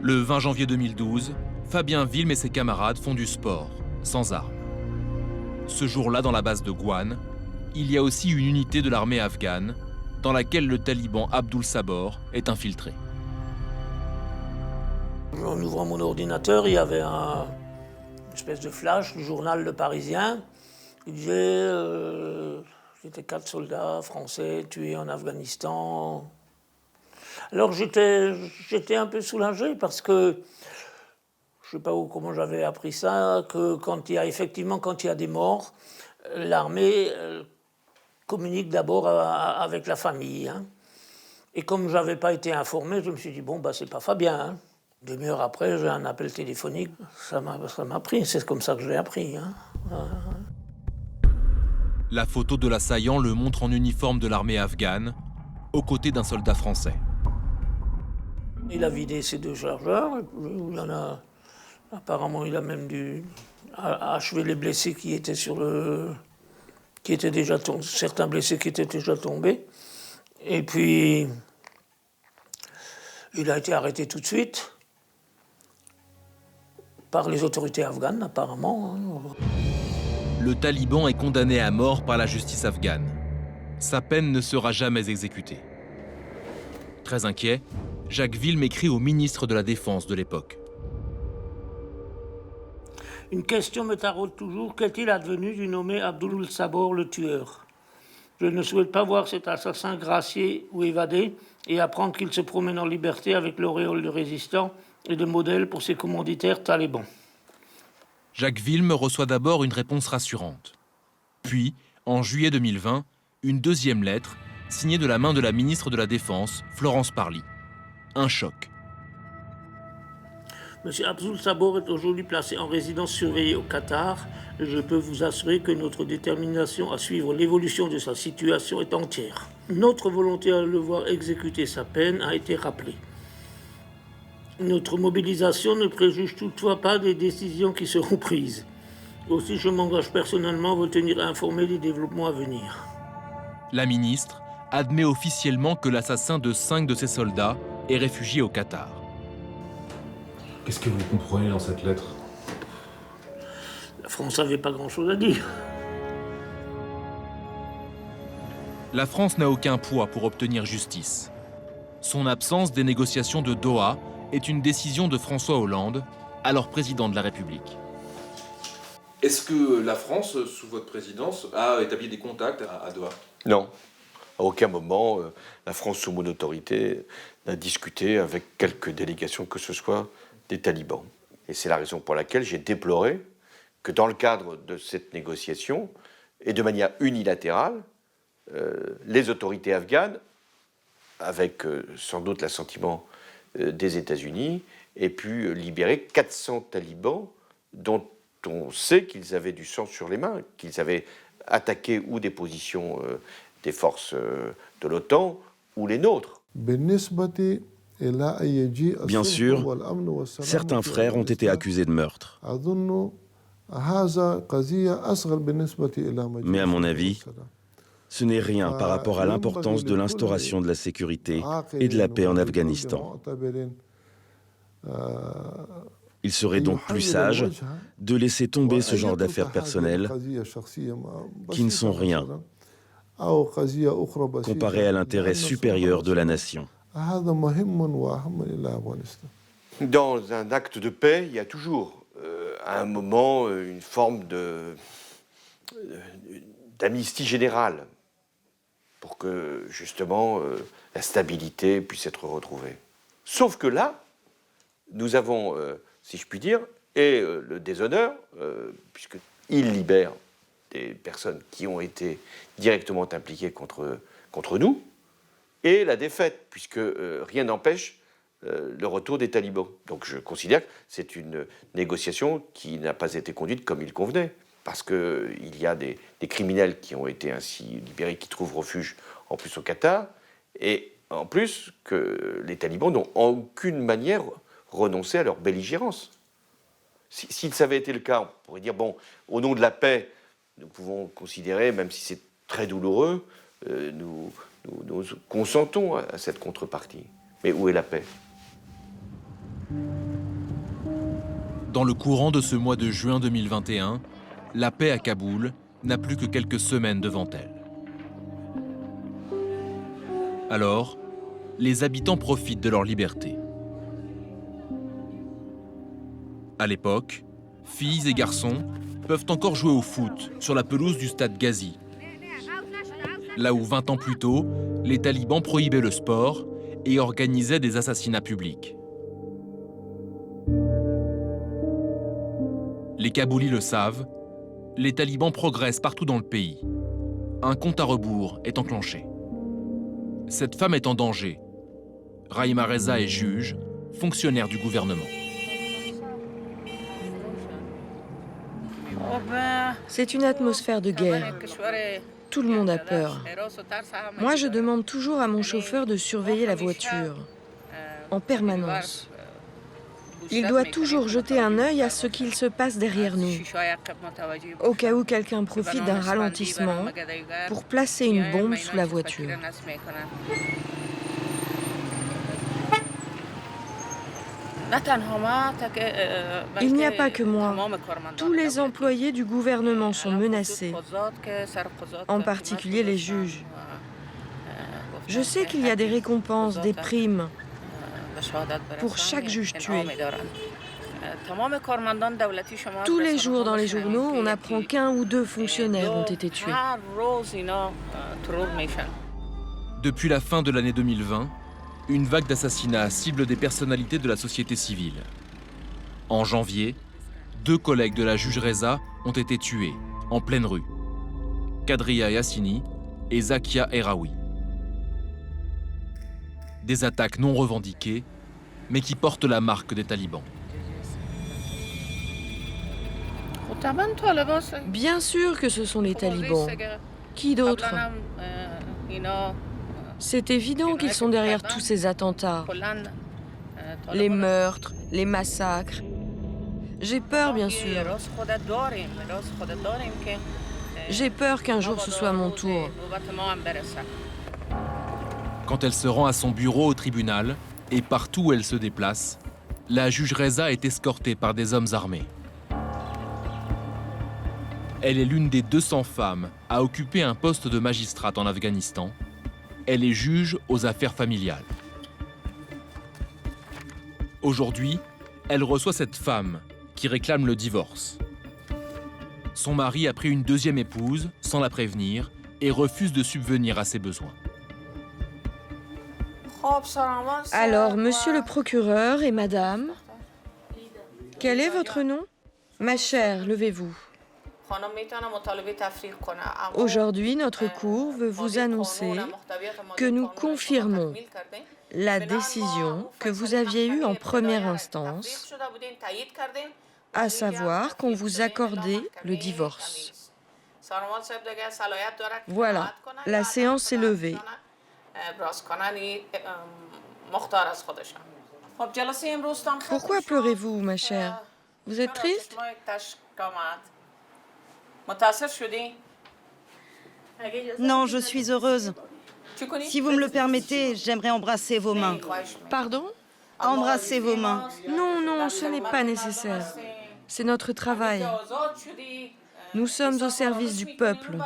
Le 20 janvier 2012, Fabien Wilm et ses camarades font du sport, sans armes. Ce jour-là, dans la base de Gwan, il y a aussi une unité de l'armée afghane dans laquelle le taliban Abdul Sabor est infiltré. En ouvrant mon ordinateur, il y avait une espèce de flash du journal Le Parisien. Il disait j'étais 4 soldats français tués en Afghanistan. Alors j'étais un peu soulagé parce que je ne sais pas comment j'avais appris ça, que quand il y a des morts, l'armée communique d'abord avec la famille. Hein. Et comme je n'avais pas été informé, je me suis dit, bon, bah, c'est pas Fabien. Hein. Demi-heure après, j'ai un appel téléphonique. Ça m'a pris, c'est comme ça que je l'ai appris. Hein. La photo de l'assaillant le montre en uniforme de l'armée afghane, aux côtés d'un soldat français. Il a vidé ses 2 chargeurs. Il y en a... Apparemment, il a même dû achever les blessés qui étaient certains blessés qui étaient déjà tombés. Et puis, il a été arrêté tout de suite par les autorités afghanes, apparemment. Le taliban est condamné à mort par la justice afghane. Sa peine ne sera jamais exécutée. Très inquiet, Jacques Wilm écrit au ministre de la Défense de l'époque. Une question me taraude toujours. Qu'est-il advenu du nommé Abdul Sabor le tueur? Je ne souhaite pas voir cet assassin gracier ou évadé et apprendre qu'il se promène en liberté avec l'auréole de résistant et de modèle pour ses commanditaires talibans. Jacques Wilm reçoit d'abord une réponse rassurante. Puis, en juillet 2020, une deuxième lettre signée de la main de la ministre de la Défense, Florence Parly. Un choc. Monsieur Abdul Sabor est aujourd'hui placé en résidence surveillée au Qatar et je peux vous assurer que notre détermination à suivre l'évolution de sa situation est entière. Notre volonté à le voir exécuter sa peine a été rappelée. Notre mobilisation ne préjuge toutefois pas des décisions qui seront prises. Aussi, je m'engage personnellement à vous tenir informé des développements à venir. La ministre admet officiellement que l'assassin de 5 de ses soldats est réfugié au Qatar. Qu'est-ce que vous comprenez dans cette lettre? La France n'avait pas grand-chose à dire. La France n'a aucun poids pour obtenir justice. Son absence des négociations de Doha est une décision de François Hollande, alors président de la République. Est-ce que la France, sous votre présidence, a établi des contacts à Doha? Non. À aucun moment, la France, sous mon autorité, n'a discuté avec quelque délégation que ce soit des talibans. Et c'est la raison pour laquelle j'ai déploré que dans le cadre de cette négociation, et de manière unilatérale, les autorités afghanes, avec sans doute l'assentiment des États-Unis, aient pu libérer 400 talibans dont on sait qu'ils avaient du sang sur les mains, qu'ils avaient attaqué ou des positions des forces de l'OTAN ou les nôtres. Bien sûr, certains frères ont été accusés de meurtre. Mais à mon avis, ce n'est rien par rapport à l'importance de l'instauration de la sécurité et de la paix en Afghanistan. Il serait donc plus sage de laisser tomber ce genre d'affaires personnelles qui ne sont rien comparé à l'intérêt supérieur de la nation. Dans un acte de paix, il y a toujours, à un moment, une forme d'amnistie générale pour que, justement, la stabilité puisse être retrouvée. Sauf que là, nous avons, si je puis dire, et le déshonneur, puisqu'il libère des personnes qui ont été directement impliquées contre nous, et la défaite, puisque rien n'empêche le retour des talibans. Donc je considère que c'est une négociation qui n'a pas été conduite comme il convenait, parce qu'il y a des criminels qui ont été ainsi libérés, qui trouvent refuge en plus au Qatar, et en plus que les talibans n'ont en aucune manière renoncé à leur belligérance. Si ça avait été le cas, on pourrait dire, bon, au nom de la paix, nous pouvons considérer, même si c'est très douloureux, nous consentons à cette contrepartie. Mais où est la paix? Dans le courant de ce mois de juin 2021, la paix à Kaboul n'a plus que quelques semaines devant elle. Alors, les habitants profitent de leur liberté. À l'époque, filles et garçons peuvent encore jouer au foot sur la pelouse du stade Ghazi. Là où 20 ans plus tôt, les talibans prohibaient le sport et organisaient des assassinats publics. Les Kaboulis le savent, les talibans progressent partout dans le pays. Un compte à rebours est enclenché. Cette femme est en danger. Rahima Reza est juge, fonctionnaire du gouvernement. C'est une atmosphère de guerre. Tout le monde a peur. Moi, je demande toujours à mon chauffeur de surveiller la voiture, en permanence. Il doit toujours jeter un œil à ce qu'il se passe derrière nous, au cas où quelqu'un profite d'un ralentissement pour placer une bombe sous la voiture. Il n'y a pas que moi. Tous les employés du gouvernement sont menacés, en particulier les juges. Je sais qu'il y a des récompenses, des primes pour chaque juge tué. Tous les jours dans les journaux, on apprend qu'un ou deux fonctionnaires ont été tués. Depuis la fin de l'année 2020, une vague d'assassinats cible des personnalités de la société civile. En janvier, 2 collègues de la juge Reza ont été tués, en pleine rue. Kadriya Yassini et Zakia Eraoui. Des attaques non revendiquées, mais qui portent la marque des talibans. Bien sûr que ce sont les talibans. Qui d'autre? C'est évident qu'ils sont derrière tous ces attentats. Les meurtres, les massacres. J'ai peur, bien sûr. J'ai peur qu'un jour ce soit mon tour. Quand elle se rend à son bureau au tribunal, et partout où elle se déplace, la juge Reza est escortée par des hommes armés. Elle est l'une des 200 femmes à occuper un poste de magistrate en Afghanistan. Elle est juge aux affaires familiales. Aujourd'hui, elle reçoit cette femme qui réclame le divorce. Son mari a pris une deuxième épouse sans la prévenir et refuse de subvenir à ses besoins. Alors, monsieur le procureur et madame, quel est votre nom? Ma chère, levez-vous. Aujourd'hui, notre cour veut vous annoncer que nous confirmons la décision que vous aviez eue en première instance, à savoir qu'on vous accordait le divorce. Voilà, la séance est levée. Pourquoi pleurez-vous, ma chère? Vous êtes triste? Non, je suis heureuse. Si vous me le permettez, j'aimerais embrasser vos mains. Pardon? Embrasser vos mains. Non, non, ce n'est pas nécessaire. C'est notre travail. Nous sommes au service du peuple.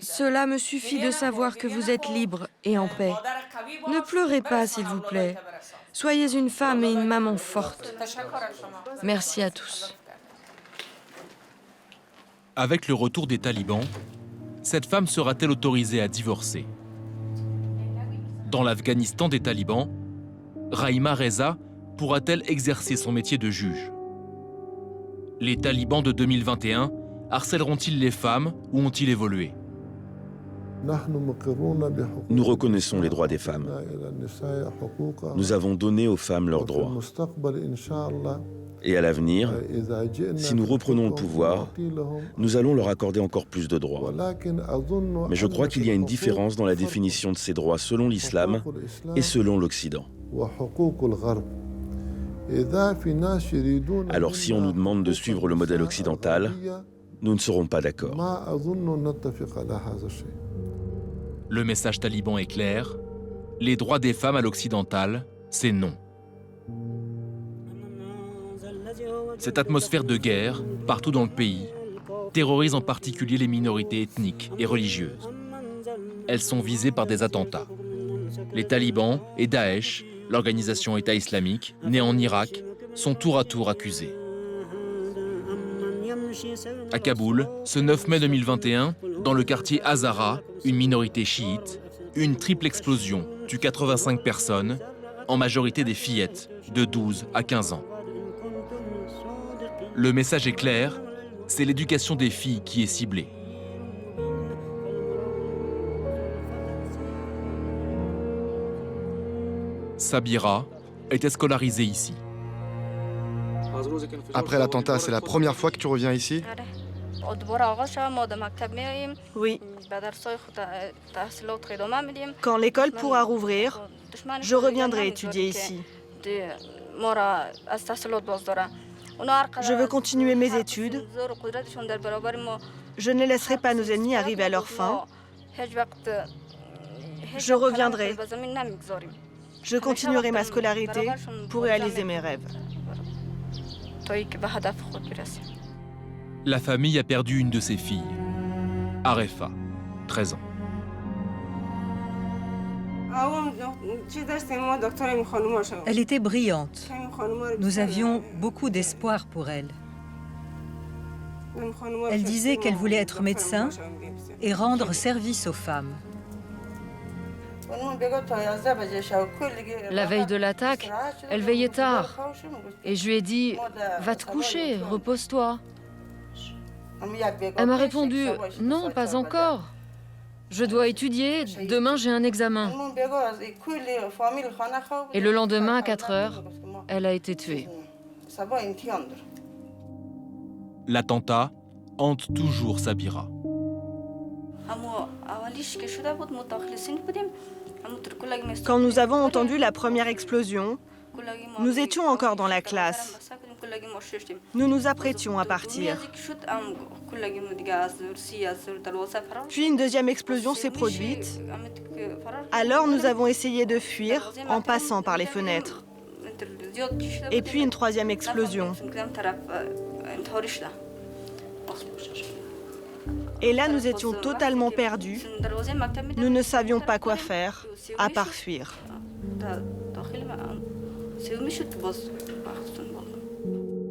Cela me suffit de savoir que vous êtes libre et en paix. Ne pleurez pas, s'il vous plaît. Soyez une femme et une maman forte. Merci à tous. Avec le retour des talibans, cette femme sera-t-elle autorisée à divorcer? Dans l'Afghanistan des talibans, Rahima Reza pourra-t-elle exercer son métier de juge? Les talibans de 2021 harcèleront-ils les femmes ou ont-ils évolué? Nous reconnaissons les droits des femmes. Nous avons donné aux femmes leurs droits. Et à l'avenir, si nous reprenons le pouvoir, nous allons leur accorder encore plus de droits. Mais je crois qu'il y a une différence dans la définition de ces droits selon l'islam et selon l'Occident. Alors si on nous demande de suivre le modèle occidental, nous ne serons pas d'accord. Le message taliban est clair. Les droits des femmes à l'occidental, c'est non. Cette atmosphère de guerre, partout dans le pays, terrorise en particulier les minorités ethniques et religieuses. Elles sont visées par des attentats. Les talibans et Daesh, l'organisation État islamique, née en Irak, sont tour à tour accusés. À Kaboul, ce 9 mai 2021, dans le quartier Hazara, une minorité chiite, une triple explosion tue 85 personnes, en majorité des fillettes de 12 à 15 ans. Le message est clair, c'est l'éducation des filles qui est ciblée. Sabira était scolarisée ici. Après l'attentat, c'est la première fois que tu reviens ici? Oui. Quand l'école pourra rouvrir, je reviendrai étudier ici. Je veux continuer mes études. Je ne laisserai pas nos ennemis arriver à leur fin. Je reviendrai. Je continuerai ma scolarité pour réaliser mes rêves. La famille a perdu une de ses filles, Arefa, 13 ans. Elle était brillante. Nous avions beaucoup d'espoir pour elle. Elle disait qu'elle voulait être médecin et rendre service aux femmes. La veille de l'attaque, elle veillait tard. Et je lui ai dit, va te coucher, repose-toi. Elle m'a répondu, non, pas encore. Je dois étudier, demain j'ai un examen. Et le lendemain, à 4 heures, elle a été tuée. L'attentat hante toujours Sabira. Quand nous avons entendu la première explosion, nous étions encore dans la classe. Nous nous apprêtions à partir. Puis une deuxième explosion s'est produite. Alors nous avons essayé de fuir en passant par les fenêtres. Et puis une troisième explosion. Et là, nous étions totalement perdus. Nous ne savions pas quoi faire, à part fuir.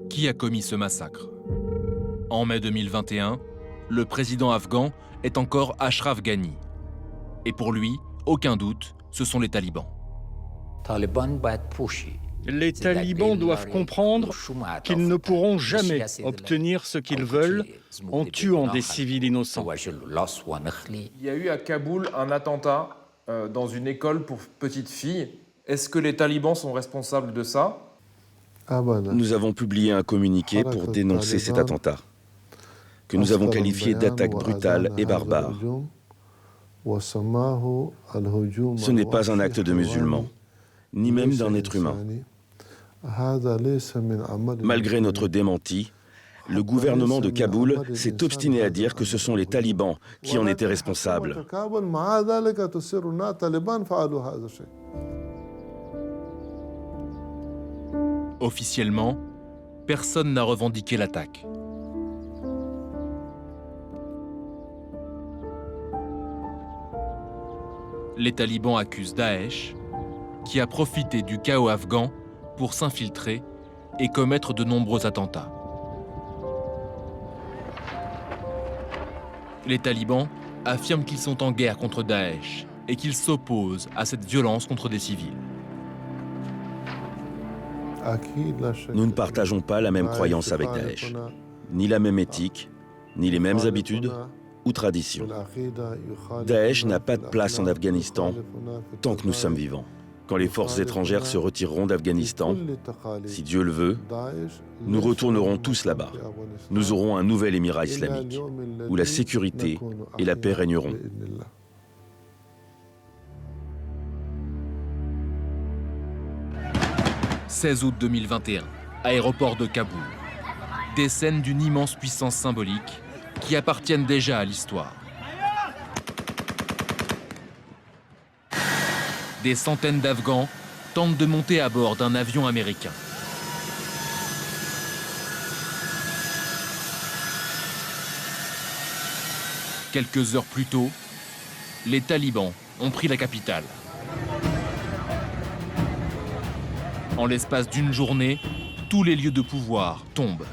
Qui a commis ce massacre? En mai 2021, le président afghan est encore Ashraf Ghani. Et pour lui, aucun doute, ce sont les talibans. Les talibans doivent comprendre qu'ils ne pourront jamais obtenir ce qu'ils veulent en tuant des civils innocents. Il y a eu à Kaboul un attentat dans une école pour petites filles. Est-ce que les talibans sont responsables de ça? Nous avons publié un communiqué pour dénoncer cet attentat, que nous avons qualifié d'attaque brutale et barbare. Ce n'est pas un acte de musulman, ni même d'un être humain. Malgré notre démenti, le gouvernement de Kaboul s'est obstiné à dire que ce sont les talibans qui en étaient responsables. Officiellement, personne n'a revendiqué l'attaque. Les talibans accusent Daesh, qui a profité du chaos afghan pour s'infiltrer et commettre de nombreux attentats. Les talibans affirment qu'ils sont en guerre contre Daesh et qu'ils s'opposent à cette violence contre des civils. Nous ne partageons pas la même croyance avec Daesh, ni la même éthique, ni les mêmes habitudes ou traditions. Daesh n'a pas de place en Afghanistan tant que nous sommes vivants. Quand les forces étrangères se retireront d'Afghanistan, si Dieu le veut, nous retournerons tous là-bas. Nous aurons un nouvel émirat islamique, où la sécurité et la paix régneront. « 16 août 2021, aéroport de Kaboul. Des scènes d'une immense puissance symbolique qui appartiennent déjà à l'histoire. Des centaines d'Afghans tentent de monter à bord d'un avion américain. Quelques heures plus tôt, les talibans ont pris la capitale. En l'espace d'une journée, tous les lieux de pouvoir tombent.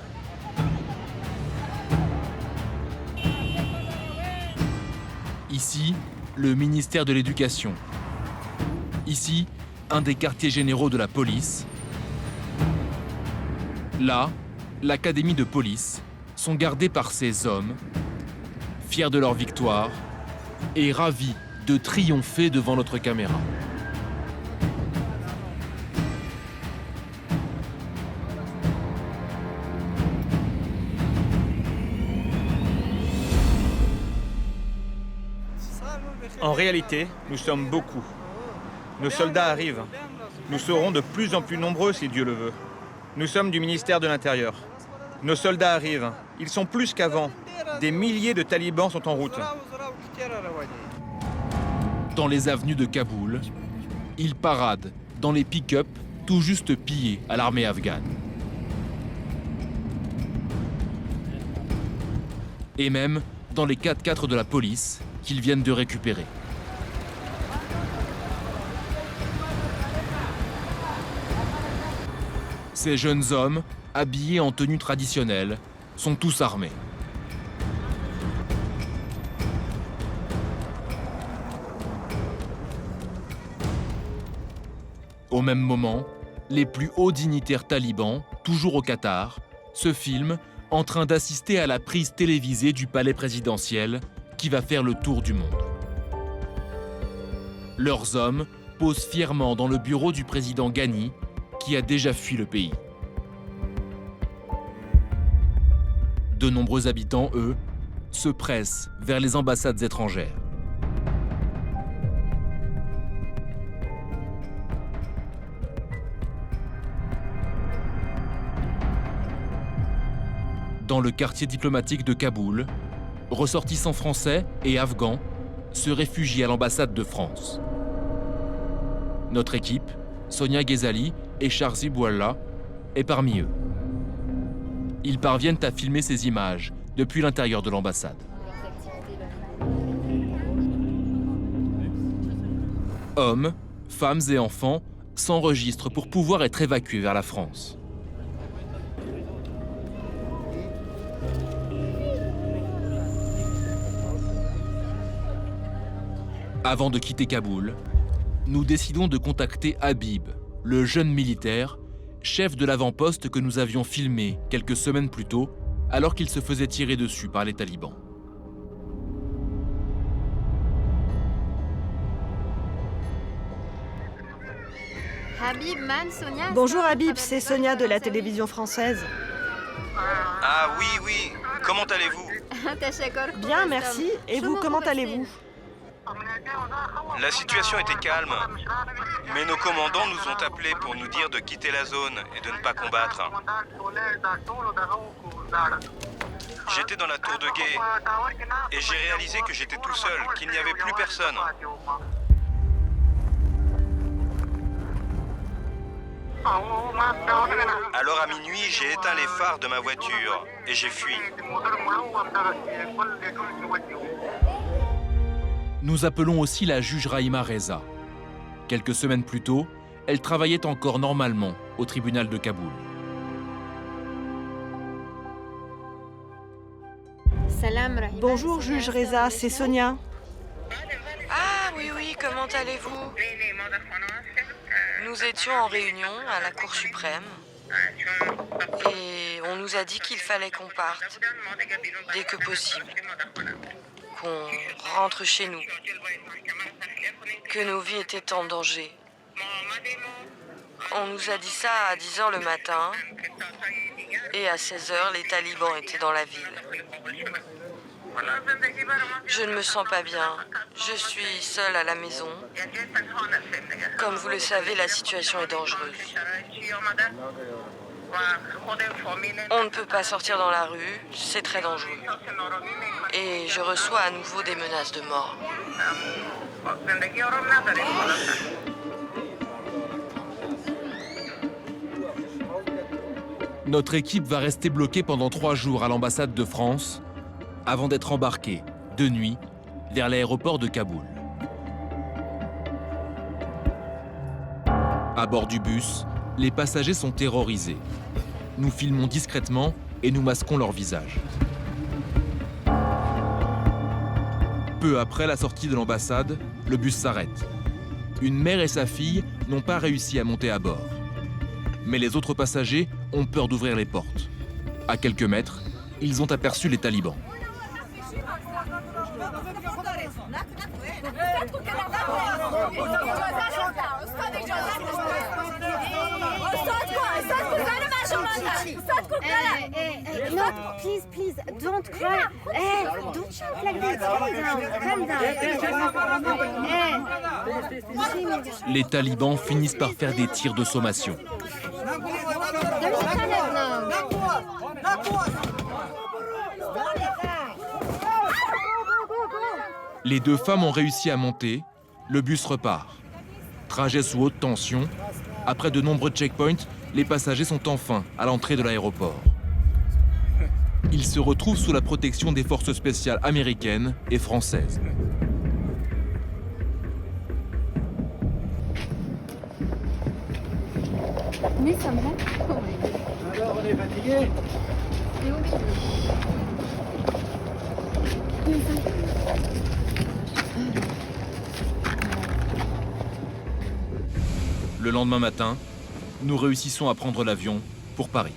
Ici, le ministère de l'Éducation. Ici, un des quartiers généraux de la police. Là, l'académie de police sont gardés par ces hommes, fiers de leur victoire et ravis de triompher devant notre caméra. En réalité, nous sommes beaucoup. Nos soldats arrivent. Nous serons de plus en plus nombreux si Dieu le veut. Nous sommes du ministère de l'Intérieur. Nos soldats arrivent. Ils sont plus qu'avant. Des milliers de talibans sont en route. Dans les avenues de Kaboul, ils paradent dans les pick-up tout juste pillés à l'armée afghane. Et même dans les 4x4 de la police qu'ils viennent de récupérer. Ces jeunes hommes, habillés en tenue traditionnelle, sont tous armés. Au même moment, les plus hauts dignitaires talibans, toujours au Qatar, se filment en train d'assister à la prise télévisée du palais présidentiel qui va faire le tour du monde. Leurs hommes posent fièrement dans le bureau du président Ghani, qui a déjà fui le pays. De nombreux habitants, eux, se pressent vers les ambassades étrangères. Dans le quartier diplomatique de Kaboul, ressortissants français et afghans se réfugient à l'ambassade de France. Notre équipe, Sonia Ghezali, et Charzi Bouallah est parmi eux. Ils parviennent à filmer ces images depuis l'intérieur de l'ambassade. Hommes, femmes et enfants s'enregistrent pour pouvoir être évacués vers la France. Avant de quitter Kaboul, nous décidons de contacter Habib, le jeune militaire, chef de l'avant-poste que nous avions filmé quelques semaines plus tôt, alors qu'il se faisait tirer dessus par les talibans. Bonjour Habib, c'est Sonia de la télévision française. Ah oui, comment allez-vous? Bien, merci. Et vous, comment allez-vous? La situation était calme, mais nos commandants nous ont appelés pour nous dire de quitter la zone et de ne pas combattre. J'étais dans la tour de guet et j'ai réalisé que j'étais tout seul, qu'il n'y avait plus personne. Alors à minuit, j'ai éteint les phares de ma voiture et j'ai fui. Nous appelons aussi la juge Rahima Reza. Quelques semaines plus tôt, elle travaillait encore normalement au tribunal de Kaboul. Bonjour juge Reza, c'est Sonia. Ah oui, comment allez-vous? Nous étions en réunion à la Cour suprême et on nous a dit qu'il fallait qu'on parte dès que possible, qu'on rentre chez nous, que nos vies étaient en danger. On nous a dit ça à 10h le matin et à 16h, les talibans étaient dans la ville. Je ne me sens pas bien. Je suis seule à la maison. Comme vous le savez, la situation est dangereuse. On ne peut pas sortir dans la rue, c'est très dangereux. Et je reçois à nouveau des menaces de mort. Notre équipe va rester bloquée pendant 3 jours à l'ambassade de France avant d'être embarquée, de nuit, vers l'aéroport de Kaboul. À bord du bus, les passagers sont terrorisés. Nous filmons discrètement et nous masquons leurs visages. Peu après la sortie de l'ambassade, le bus s'arrête. Une mère et sa fille n'ont pas réussi à monter à bord. Mais les autres passagers ont peur d'ouvrir les portes. À quelques mètres, ils ont aperçu les talibans. Please, don't cry. Hey, don't shout like this. Calm down. Les talibans finissent par faire des tirs de sommation. Les 2 femmes ont réussi à monter, le bus repart. Trajet sous haute tension, après de nombreux checkpoints, les passagers sont enfin à l'entrée de l'aéroport. Ils se retrouvent sous la protection des forces spéciales américaines et françaises. Mais ça me rend. Alors, on est fatigué? Le lendemain matin, nous réussissons à prendre l'avion pour Paris.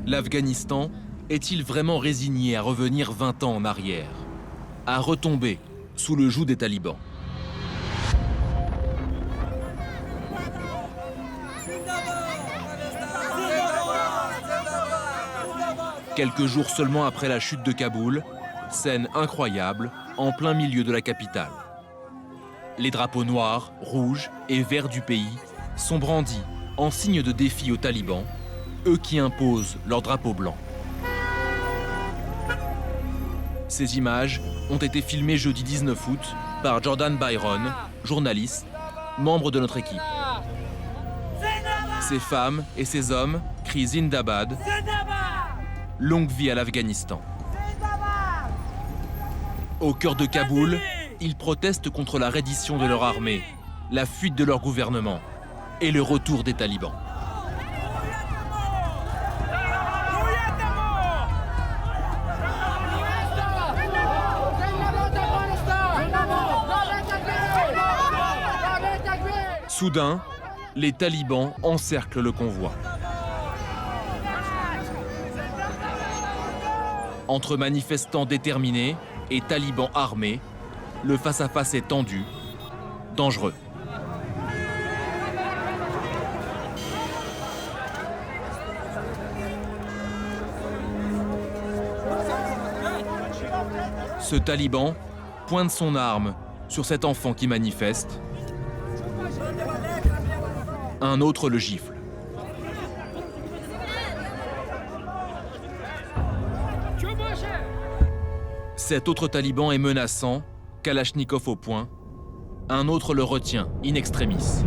L'Afghanistan est-il vraiment résigné à revenir 20 ans en arrière, à retomber sous le joug des talibans? Quelques jours seulement après la chute de Kaboul, scène incroyable en plein milieu de la capitale. Les drapeaux noirs, rouges et verts du pays sont brandis en signe de défi aux talibans, eux qui imposent leur drapeau blanc. Ces images ont été filmées jeudi 19 août par Jordan Byron, journaliste, membre de notre équipe. Ces femmes et ces hommes crient Zindabad, longue vie à l'Afghanistan. Au cœur de Kaboul, ils protestent contre la reddition de leur armée, la fuite de leur gouvernement et le retour des talibans. Soudain, les talibans encerclent le convoi. Entre manifestants déterminés et talibans armés, le face-à-face est tendu, dangereux. Ce taliban pointe son arme sur cet enfant qui manifeste. Un autre le gifle. Cet autre taliban est menaçant, Kalachnikov au poing. Un autre le retient, in extremis.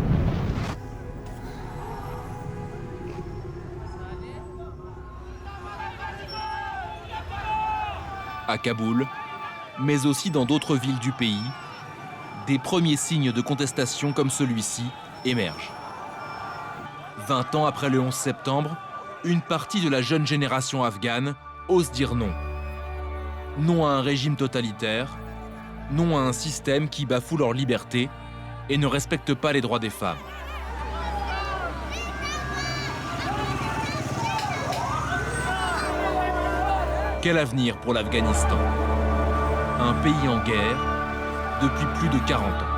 À Kaboul, mais aussi dans d'autres villes du pays, des premiers signes de contestation comme celui-ci émergent. 20 ans après le 11 septembre, une partie de la jeune génération afghane ose dire non. Non à un régime totalitaire, non à un système qui bafoue leur liberté et ne respecte pas les droits des femmes. Quel avenir pour l'Afghanistan? Un pays en guerre depuis plus de 40 ans.